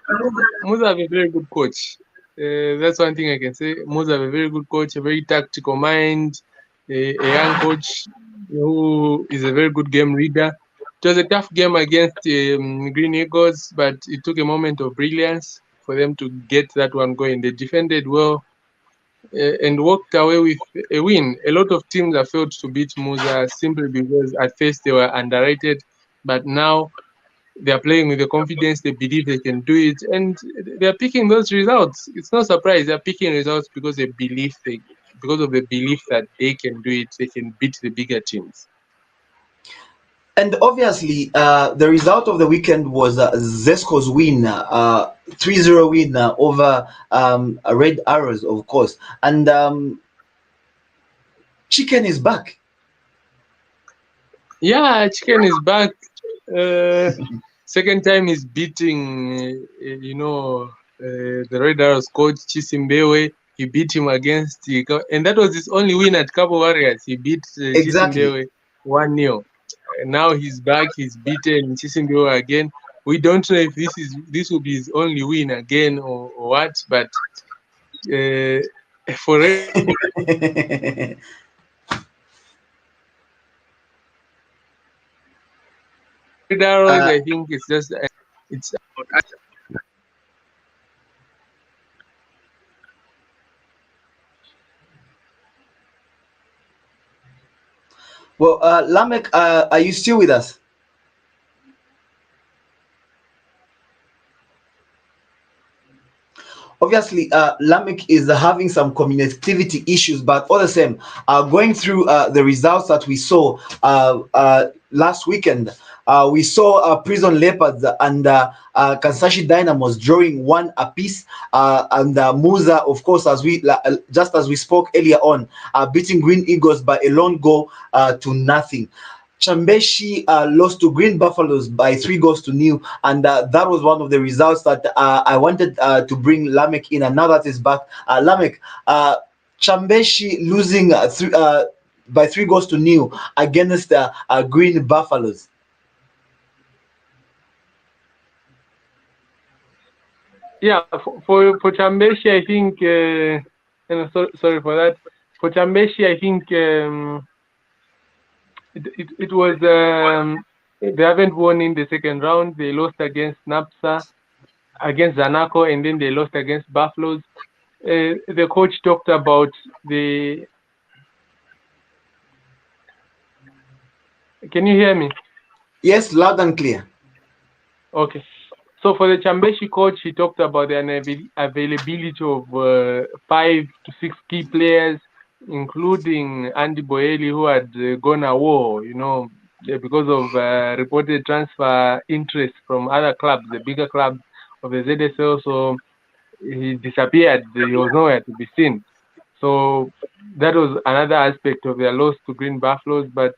have a very good coach. That's one thing I can say. Musa have a very good coach, a very tactical mind, a young coach who is a very good game reader. It was a tough game against Green Eagles, but it took a moment of brilliance for them to get that one going. They defended well and walked away with a win. A lot of teams have failed to beat Musa simply because at first they were underrated, but now they are playing with the confidence, they believe they can do it, and they are picking those results. It's no surprise they're picking results because of the belief that they can do it, they can beat the bigger teams. And obviously, the result of the weekend was Zesco's win, 3-0 win over Red Arrows, of course. And Chicken is back. Yeah, Chicken is back. Second time he's beating, the Red Arrows coach Chisimbewe. He beat him against, and that was his only win at Cabo Warriors. He beat Exactly. Chisimbewe 1-0. Now he's back. He's beaten Chisimbewe again. We don't know if this will be his only win again or what. But for Red Arrows, I think it's about. Well, Lameck, are you still with us? Obviously, Lameck is having some connectivity issues, but all the same, going through the results that we saw last weekend, we saw Prison Leopards and Kansashi Dynamos drawing 1 apiece, and Musa, of course, just as we spoke earlier on, beating Green Eagles by a lone goal to nothing. Chambeshi lost to Green Buffaloes by 3-0, and that was one of the results that I wanted to bring Lameck in, and now that is back. Lameck, Chambeshi losing by 3-0 against Green Buffaloes. Yeah, for Chambeshi, I think, sorry for that. For Chambeshi, I think it was, they haven't won in the second round. They lost against NAPSA, against Zanaco, and then they lost against Buffaloes. The coach talked about the... Can you hear me? Yes, loud and clear. Okay. So for the Chambeshi coach, he talked about the availability of 5 to 6 key players, including Andy Boeli, who had gone a war, because of reported transfer interest from other clubs, the bigger clubs of the ZSL. So he disappeared. He was nowhere to be seen. So that was another aspect of their loss to Green Buffaloes. But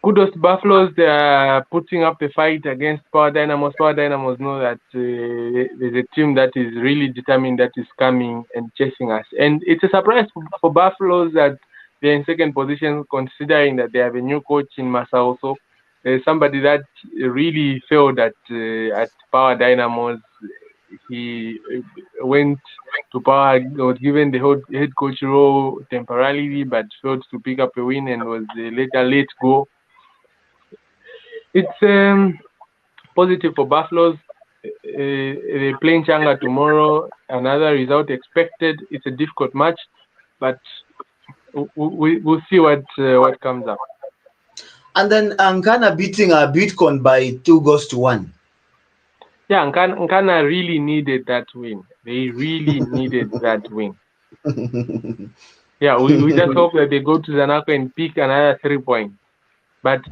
kudos to Buffaloes, they are putting up a fight against Power Dynamos. Power Dynamos know that there's a team that is really determined, that is coming and chasing us. And it's a surprise for Buffaloes that they're in second position, considering that they have a new coach in Masauso. Somebody that really failed at Power Dynamos. He went to Power, was given the head coach role temporarily, but failed to pick up a win and was later let go. It's positive for Buffaloes. They're playing Changa tomorrow. Another result expected. It's a difficult match, but we'll see what comes up. And then Nkana beating Bitcoin by 2-1. Yeah, Nkana really needed that win. They really needed that win. Yeah, we just hope that they go to Zanaco and pick another 3 points. But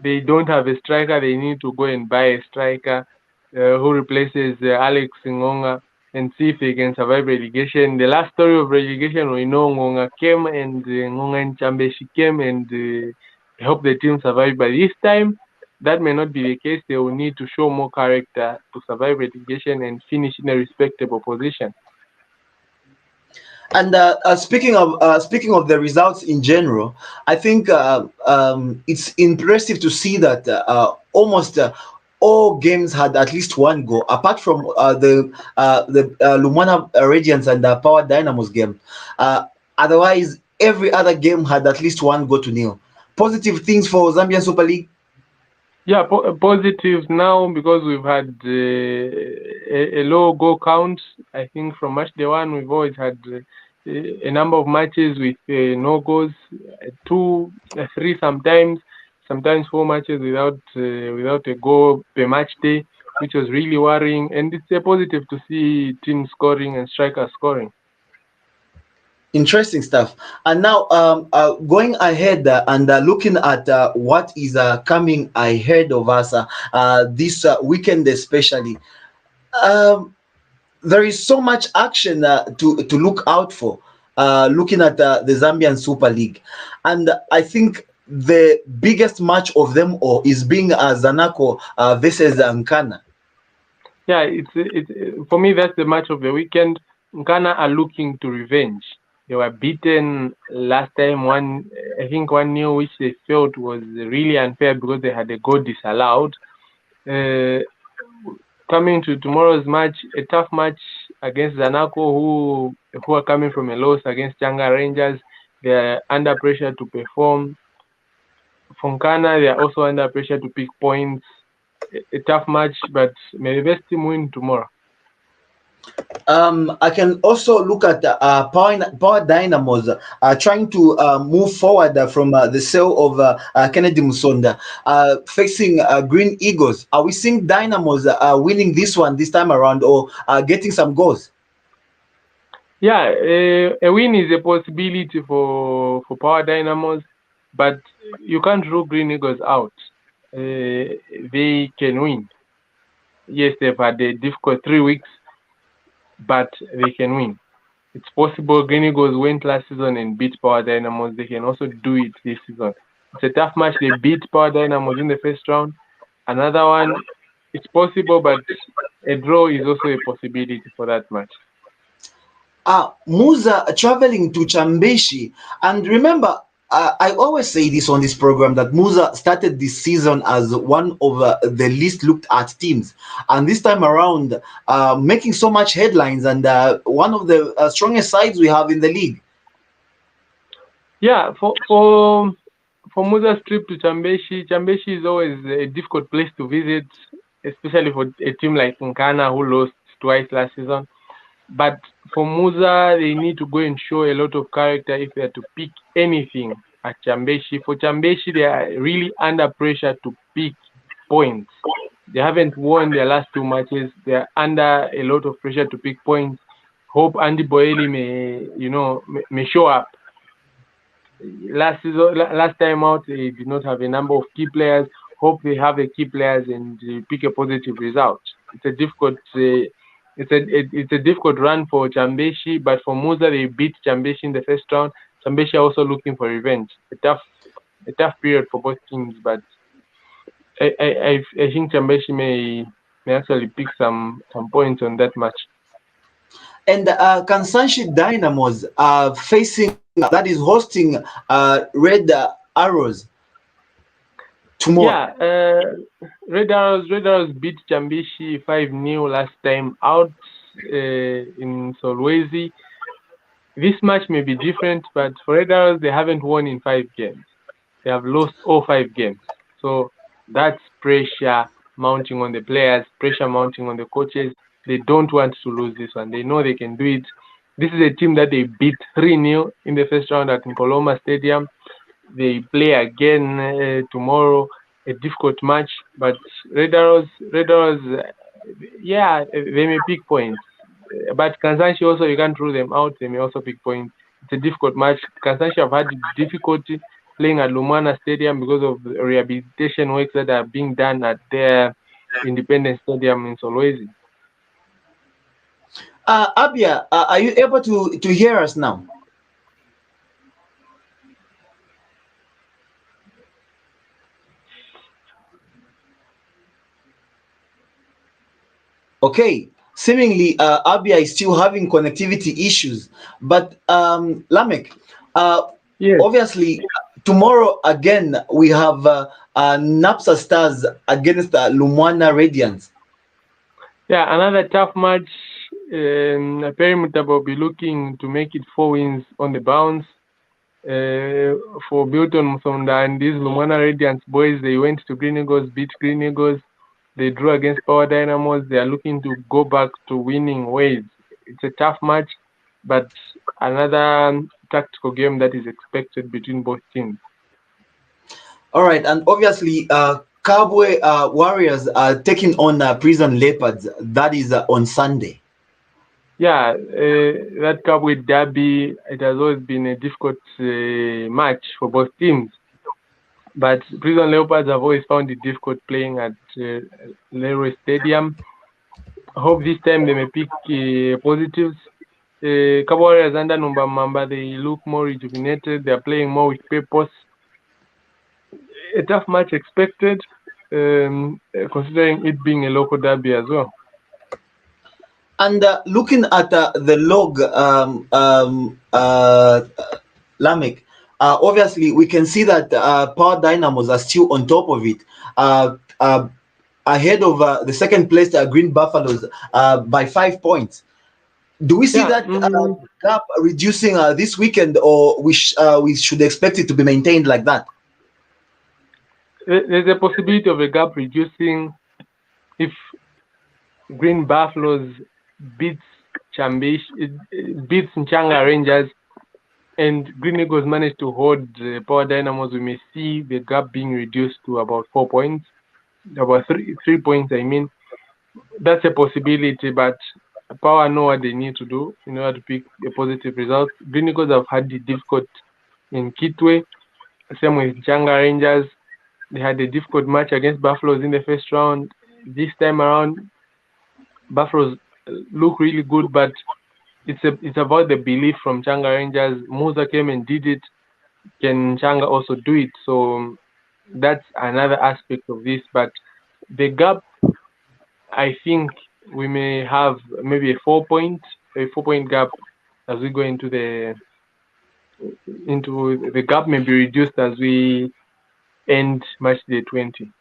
they don't have a striker. They need to go and buy a striker who replaces Alex Ngonga and see if they can survive relegation. The last story of relegation, we know Ngonga came and Ngonga and Chambeshi came and helped the team survive. But this time, that may not be the case. They will need to show more character to survive relegation and finish in a respectable position. And speaking of the results in general, I think it's impressive to see that almost all games had at least one goal, apart from the Lumwana Radiance and the Power Dynamos game. Otherwise, every other game had at least one goal to nil. Positive things for Zambian Super League. Yeah, positive now because we've had a low goal count. I think from match day one, we've always had a number of matches with no goals, 2, 3 sometimes 4 matches without a goal per match day, which was really worrying. And it's a positive to see teams scoring and strikers scoring. Interesting stuff. And now, going ahead and looking at what is coming ahead of us this weekend, especially, there is so much action to look out for. Looking at the Zambian Super League, and I think the biggest match of them all is being Zanaco versus Nkana. Yeah, it's for me that's the match of the weekend. Nkana are looking to revenge. They were beaten last time 1-0, which they felt was really unfair because they had a goal disallowed. Coming to tomorrow's match, a tough match against Zanaco, who are coming from a loss against Yanga Rangers. They are under pressure to perform. For Nkana, they are also under pressure to pick points. A tough match, but may the best team win tomorrow. I can also look at Power Dynamos trying to move forward from the sale of Kennedy Musonda, facing Green Eagles. Are we seeing Dynamos winning this one this time around, or getting some goals? Yeah, a win is a possibility for Power Dynamos, but you can't rule Green Eagles out. They can win. Yes, they've had a difficult 3 weeks, but they can win. It's possible. Green Eagles went last season and beat Power Dynamos. They can also do it this season. It's a tough match. They beat Power Dynamos in the first round. Another one, it's possible, but a draw is also a possibility for that match. Musa traveling to Chambeshi, and remember, I always say this on this program that Musa started this season as one of the least looked at teams, and this time around, making so much headlines and one of the strongest sides we have in the league. Yeah, for Musa's trip to Chambeshi is always a difficult place to visit, especially for a team like Nkana who lost twice last season. But for Musa, they need to go and show a lot of character if they are to pick anything at Chambeshi. For Chambeshi, they are really under pressure to pick points. They haven't won their last 2 matches. They are under a lot of pressure to pick points. Hope Andy Boeli may show up. Last time out, they did not have a number of key players. Hope they have the key players and pick a positive result. It's a difficult. It's a difficult run for Chambeshi, but for Musa, they beat Chambeshi in the first round. Chambeshi are also looking for revenge. A tough period for both teams, but I think Chambeshi may actually pick some points on that match. And Kansanshi Dynamos facing, that is hosting Red Arrows tomorrow. Yeah, Red Arrows beat Chambeshi 5-0 last time out in Solwezi. This match may be different, but for Red Arrows, they haven't won in 5 games. They have lost all 5 games. So that's pressure mounting on the players, pressure mounting on the coaches. They don't want to lose this one. They know they can do it. This is a team that they beat 3-0 in the first round at Nkoloma Stadium. they play again tomorrow, a difficult match. But Red Arrows, yeah, they may pick points. But Kansanshi also, you can't rule them out. They may also pick points. It's a difficult match. Kansanshi have had difficulty playing at Lumwana Stadium because of rehabilitation works that are being done at their Independence Stadium in Solwezi. Abia, are you able to hear us now? Okay, seemingly Abia is still having connectivity issues, but Lameck, Yes. obviously tomorrow again we have Napsa Stars against Lumwana Radiants. Yeah, another tough match. Perimeter will be looking to make it 4 wins on the bounce. For Bilton Musonda and these Lumwana Radiants boys, they went to Green Eagles, beat Green Eagles. They drew against Power Dynamos. They are looking to go back to winning ways. It's a tough match, but another tactical game that is expected between both teams. All right, and obviously Kabwe Warriors are taking on Prison Leopards. That is on Sunday. Yeah, that Kabwe derby, it has always been a difficult match for both teams. But Prison Leopards have always found it difficult playing at Leroy Stadium. I hope this time they may pick positives. Kabwe Warriors under Numba Mamba, they look more rejuvenated. They are playing more with purpose. A tough match expected, considering it being a local derby as well. And looking at the log, Lameck, obviously we can see that Power Dynamos are still on top of it, ahead of the second place Green Buffaloes by 5 points. Do we see that gap reducing this weekend, or we should expect it to be maintained like that? There's a possibility of a gap reducing if Green Buffaloes beats Nchanga Rangers and Green Eagles manage to hold Power Dynamos. We may see the gap being reduced to about 4 points, about 3 points. I mean, that's a possibility, but Power know what they need to do in order to pick a positive result. Green Eagles have had it difficult in Kitwe, same with Nchanga Rangers. They had a difficult match against Buffaloes in the first round. This time around, Buffaloes look really good, but it's about the belief from Nchanga Rangers. Musa came and did it. Can Nchanga also do it? So that's another aspect of this. But the gap, I think we may have maybe a 4 point gap as we go into the gap may be reduced as we end match day 20.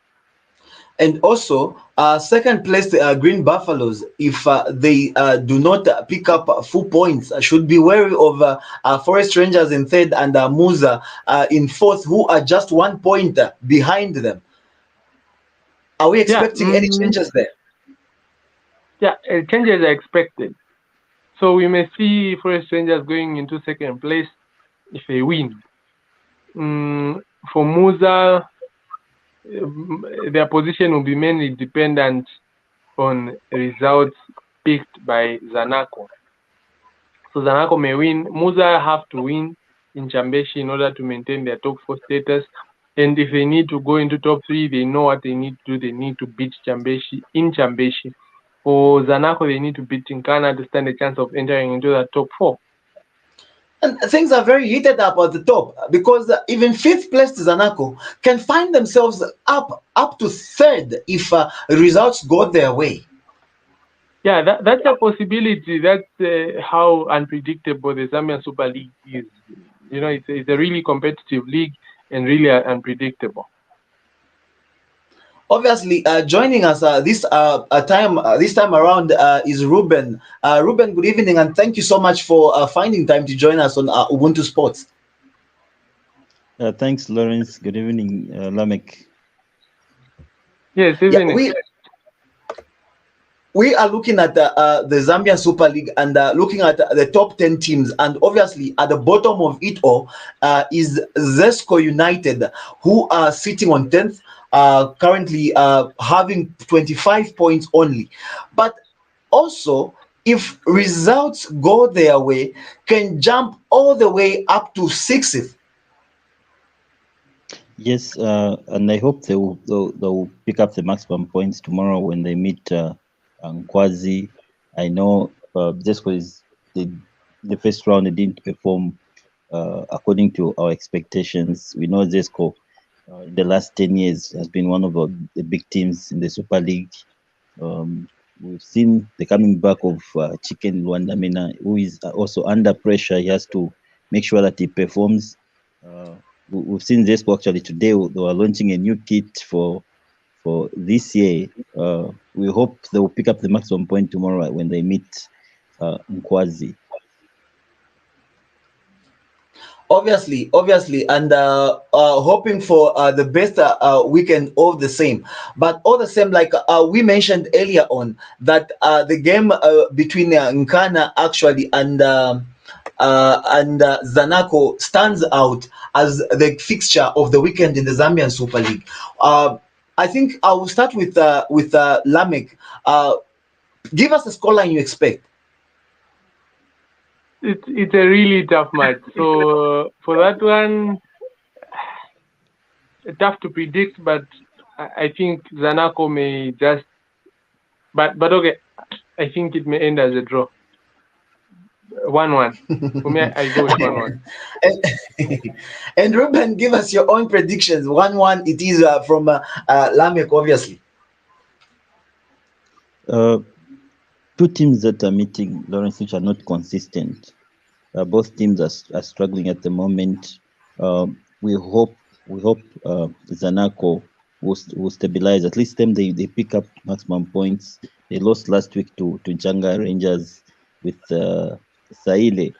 And also, second place Green Buffaloes, if they do not pick up full points, should be wary of Forest Rangers in third and Musa in fourth, who are just 1 point behind them. Are we expecting any changes there? Yeah, changes are expected. So we may see Forest Rangers going into second place if they win. For Musa, their position will be mainly dependent on results picked by Zanaco. So Zanaco may win. Musa have to win in Chambeshi in order to maintain their top 4 status. And if they need to go into top 3, they know what they need to do. They need to beat Chambeshi in Chambeshi. For Zanaco, they need to beat Tinkana to stand a chance of entering into the top 4. And things are very heated up at the top, because even fifth place Zanaco can find themselves up to third if results go their way. Yeah, that's a possibility. That's how unpredictable the Zambian Super League is. You know, it's a really competitive league and really unpredictable. Obviously, joining us this time around is Reuben. Reuben, good evening, and thank you so much for finding time to join us on Ubuntu Sports. Thanks, Lawrence. Good evening, Lameck. Yes, evening. we are looking at the Zambian Super League and looking at the top 10 teams, and obviously at the bottom of it all is Zesco United, who are sitting on 10th, currently having 25 points only. But also, if results go their way, can jump all the way up to 6th. Yes, and I hope they'll pick up the maximum points tomorrow when they meet Nkwazi. I know Zesco is the first round. They didn't perform according to our expectations. We know Zesco in the last 10 years has been one of the big teams in the Super League. We've seen the coming back of Chicken Luandamina, who is also under pressure. He has to make sure that he performs. We've seen Zesco actually today. They were launching a new kit for this year. We hope they will pick up the maximum point tomorrow when they meet Nkwazi. Obviously, and hoping for the best weekend all the same. But all the same, like we mentioned earlier on, that the game between Nkana actually and Zanaco stands out as the fixture of the weekend in the Zambian Super League. I think I will start with Lameck. Give us a scoreline you expect. It's a really tough match. So for that one, tough to predict, but I think Zanaco may just. But okay, I think it may end as a draw. 1-1. For me, I go with 1-1. And Reuben, give us your own predictions. 1-1 it is from Lameck, obviously. Two teams that are meeting, Lawrence, which are not consistent. Both teams are struggling at the moment. We hope Zanaco will stabilize. At least them they pick up maximum points. They lost last week to Janga Rangers with Saile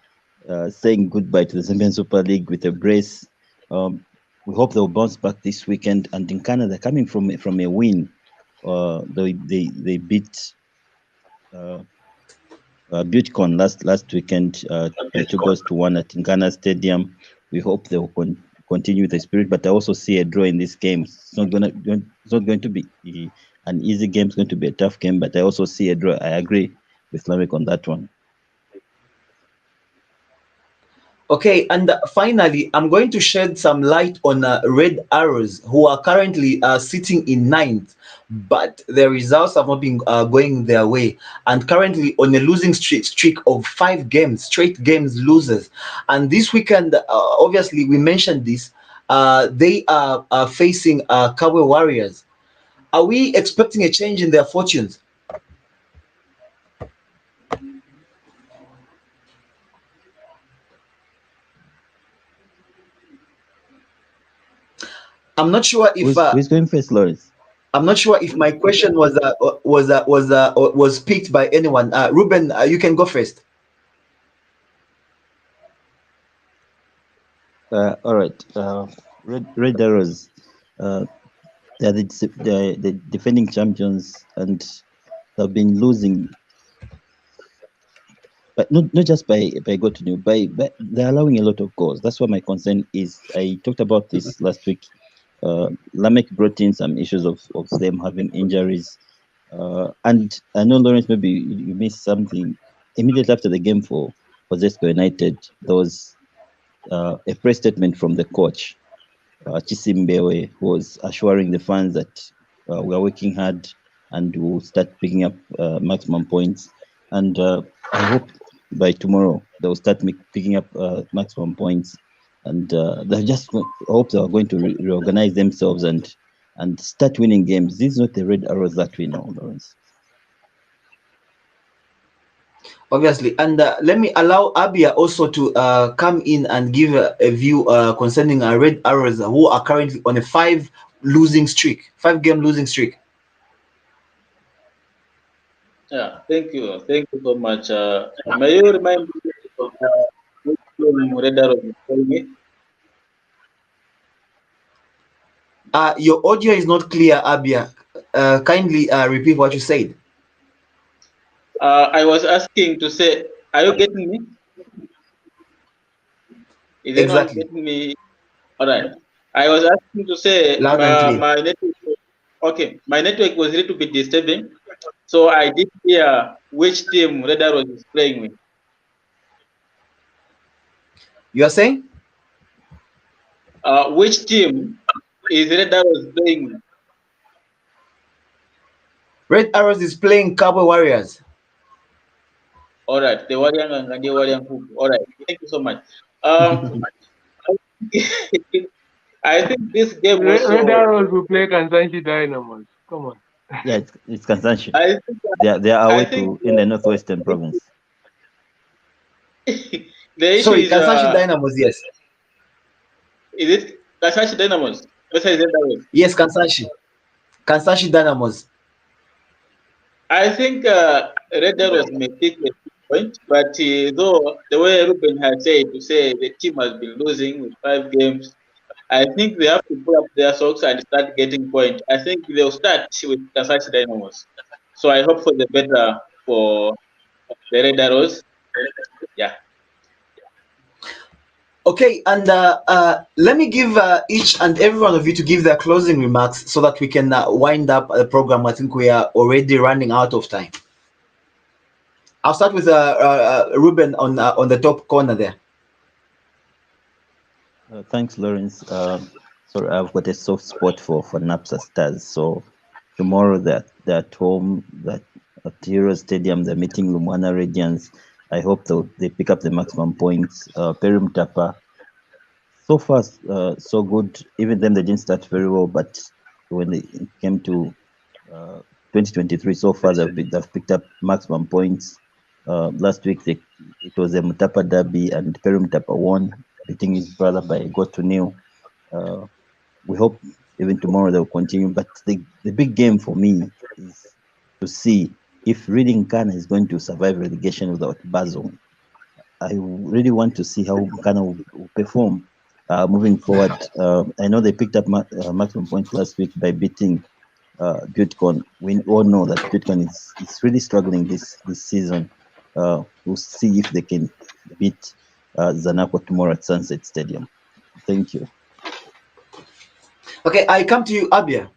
saying goodbye to the Zambian Super League with a brace. We hope they'll bounce back this weekend. And in Canada, they're coming from a win. They beat Butcon last weekend, 2-1 at Ghana Stadium. We hope they will continue the spirit, but I also see a draw in this game. It's not going to be an easy game. It's going to be a tough game, but I also see a draw. I agree with Lameck on that one. Okay, and finally, I'm going to shed some light on Red Arrows, who are currently sitting in 9th, but their results have not been going their way, and currently on a losing streak of 5 games, straight games losers. And this weekend, obviously, we mentioned this, they are facing Kabwe Warriors. Are we expecting a change in their fortunes? I'm not sure if who's going first, Lawrence? I'm not sure if my question was picked by anyone. Reuben, you can go first. All right. Red Arrows, they're the defending champions, and they've been losing, but not just by goal to nil, but they're allowing a lot of goals. That's what my concern is. I talked about this last week. Lameck brought in some issues of them having injuries, and I know, Lawrence, maybe you missed something. Immediately after the game for Zesco United, there was a press statement from the coach, Chisimbewe, who was assuring the fans that we are working hard and we'll start picking up maximum points. And I hope by tomorrow they'll start picking up maximum points. And they just hope they are going to reorganize themselves and start winning games. This is not the Red Arrows that we know, Lawrence. Obviously, and let me allow Abia also to come in and give a view concerning Red Arrows, who are currently on a 5-game losing streak. Yeah, thank you so much. May you remind me of the Red Arrows? Your audio is not clear, Abia. Kindly repeat what you said. I was asking to say, are you getting me? Is anyone Exactly. getting me? All right. I was asking to say Loud and clear. my network. Okay, my network was a little bit disturbing, so I did hear which team Red Arrows is playing with. You are saying? Which team is Red Arrows playing with? Red Arrows is playing Cowboy Warriors. All right, the Warrior and the Warrior Hoop. All right, thank you so much. Um, I think this game Red also. Arrows will play Kansanshi Dynamos. Come on. Yeah, it's Kansanshi. I think. They are I away think to in the northwestern province. the issue Sorry, is Kansashi Dynamos, yes. is it Kasashi Dynamos? What is Red Arrows? Yes, Kansashi. Kansashi Dynamos. I think Red Arrows may take a point, but though the way Reuben has said to say the team has been losing with 5 games, I think they have to pull up their socks and start getting points. I think they'll start with Kasashi Dynamos. So I hope for the better for the Red Arrows. Yeah. Okay, and let me give each and every one of you to give their closing remarks so that we can wind up the program. I think we are already running out of time. I'll start with Reuben on the top corner there. Thanks, Lawrence. Sorry, I've got a soft spot for Napsa Stars. So tomorrow they're at home, that at Hero Stadium, they're meeting Lumwana Radiants. I hope they pick up the maximum points. Perim Tapa, so far so good. Even them, they didn't start very well, but when it came to 2023, so far they've picked up maximum points. Last week it was a Mutapa derby and Perim Tapa won, beating his brother by a goal to nil. We hope even tomorrow they'll continue. But the big game for me is to see if Reading Ghana is going to survive relegation without Basel. I really want to see how Ghana will perform moving forward. I know they picked up maximum points last week by beating Buitcon. We all know that Buitcon is really struggling this season. We'll see if they can beat Zanaco tomorrow at Sunset Stadium. Thank you. Okay, I come to you, Abia.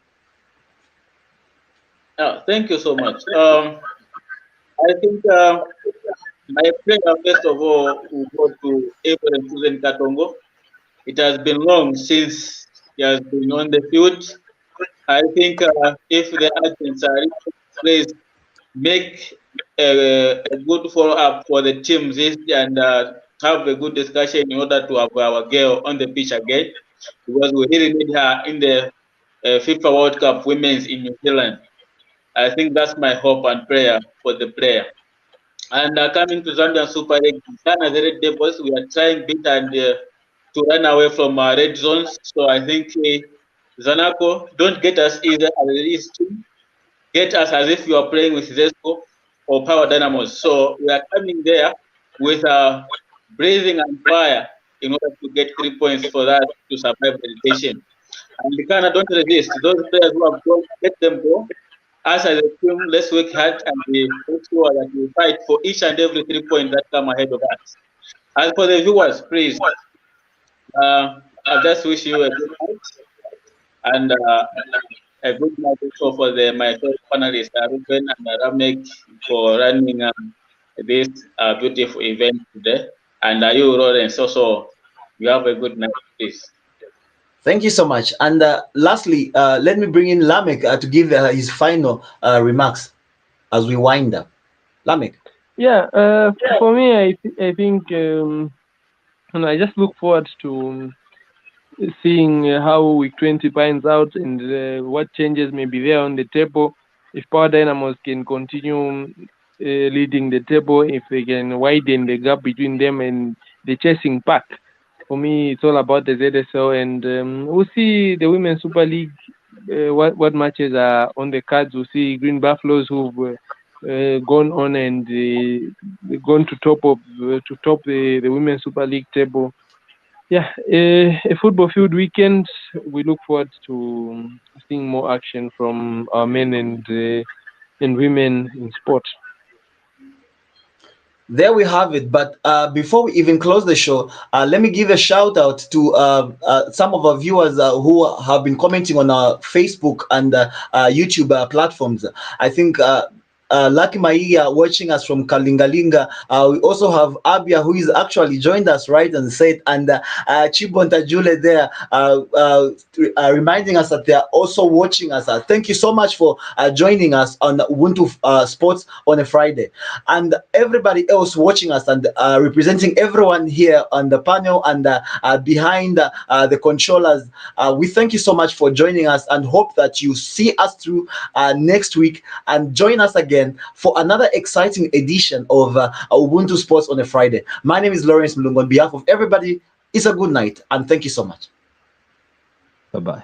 Thank you so much. I think my prayer, first of all, will go to Evarine Katongo. It has been long since he has been on the field. I think if the agents are please make a good follow-up for the teams and have a good discussion in order to have our girl on the pitch again, because we really need her in the FIFA World Cup Women's in New Zealand. I think that's my hope and prayer for the player. And coming to Zambian Super League, Ghana, the Red Devils, we are trying bit and to run away from red zones. So I think Zanaco, don't get us either as it is team. Get us as if you are playing with Zesco or Power Dynamos. So we are coming there with breathing and fire in order to get 3 points for that to survive relegation. And Ghana, don't resist. Those players who have gone, let them go. Us as a team, let's work hard and make sure that we fight for each and every 3 points that come ahead of us. As for the viewers, please, I just wish you a good night and a good night also for my fellow panelists, Reuben and Lameck, for running this beautiful event today. And you, Lawrence, also, you have a good night, please. Thank you so much. And lastly, let me bring in Lameck to give his final remarks as we wind up. Lameck. Yeah, for me, I think I just look forward to seeing how week 20 pans out and what changes may be there on the table. If Power Dynamos can continue leading the table, if they can widen the gap between them and the chasing pack. For me, it's all about the ZSL, and we'll see the Women's Super League. What matches are on the cards? We'll see Green Buffaloes who've gone on and gone to top the Women's Super League table. Yeah, a football field weekend. We look forward to seeing more action from our men and women in sport. There we have it. But before we even close the show, let me give a shout out to some of our viewers who have been commenting on our Facebook and YouTube platforms. I think Lucky Maia watching us from Kalingalinga. We also have Abia, who is actually joined us right and said, and Chibonta Jule there, reminding us that they are also watching us. Thank you so much for joining us on Ubuntu Sports on a Friday, and everybody else watching us and representing everyone here on the panel and behind the controllers. We thank you so much for joining us and hope that you see us through next week and join us again for another exciting edition of Ubuntu Sports on a Friday. My name is Lawrence Mlungu. On behalf of everybody, it's a good night and thank you so much. Bye-bye.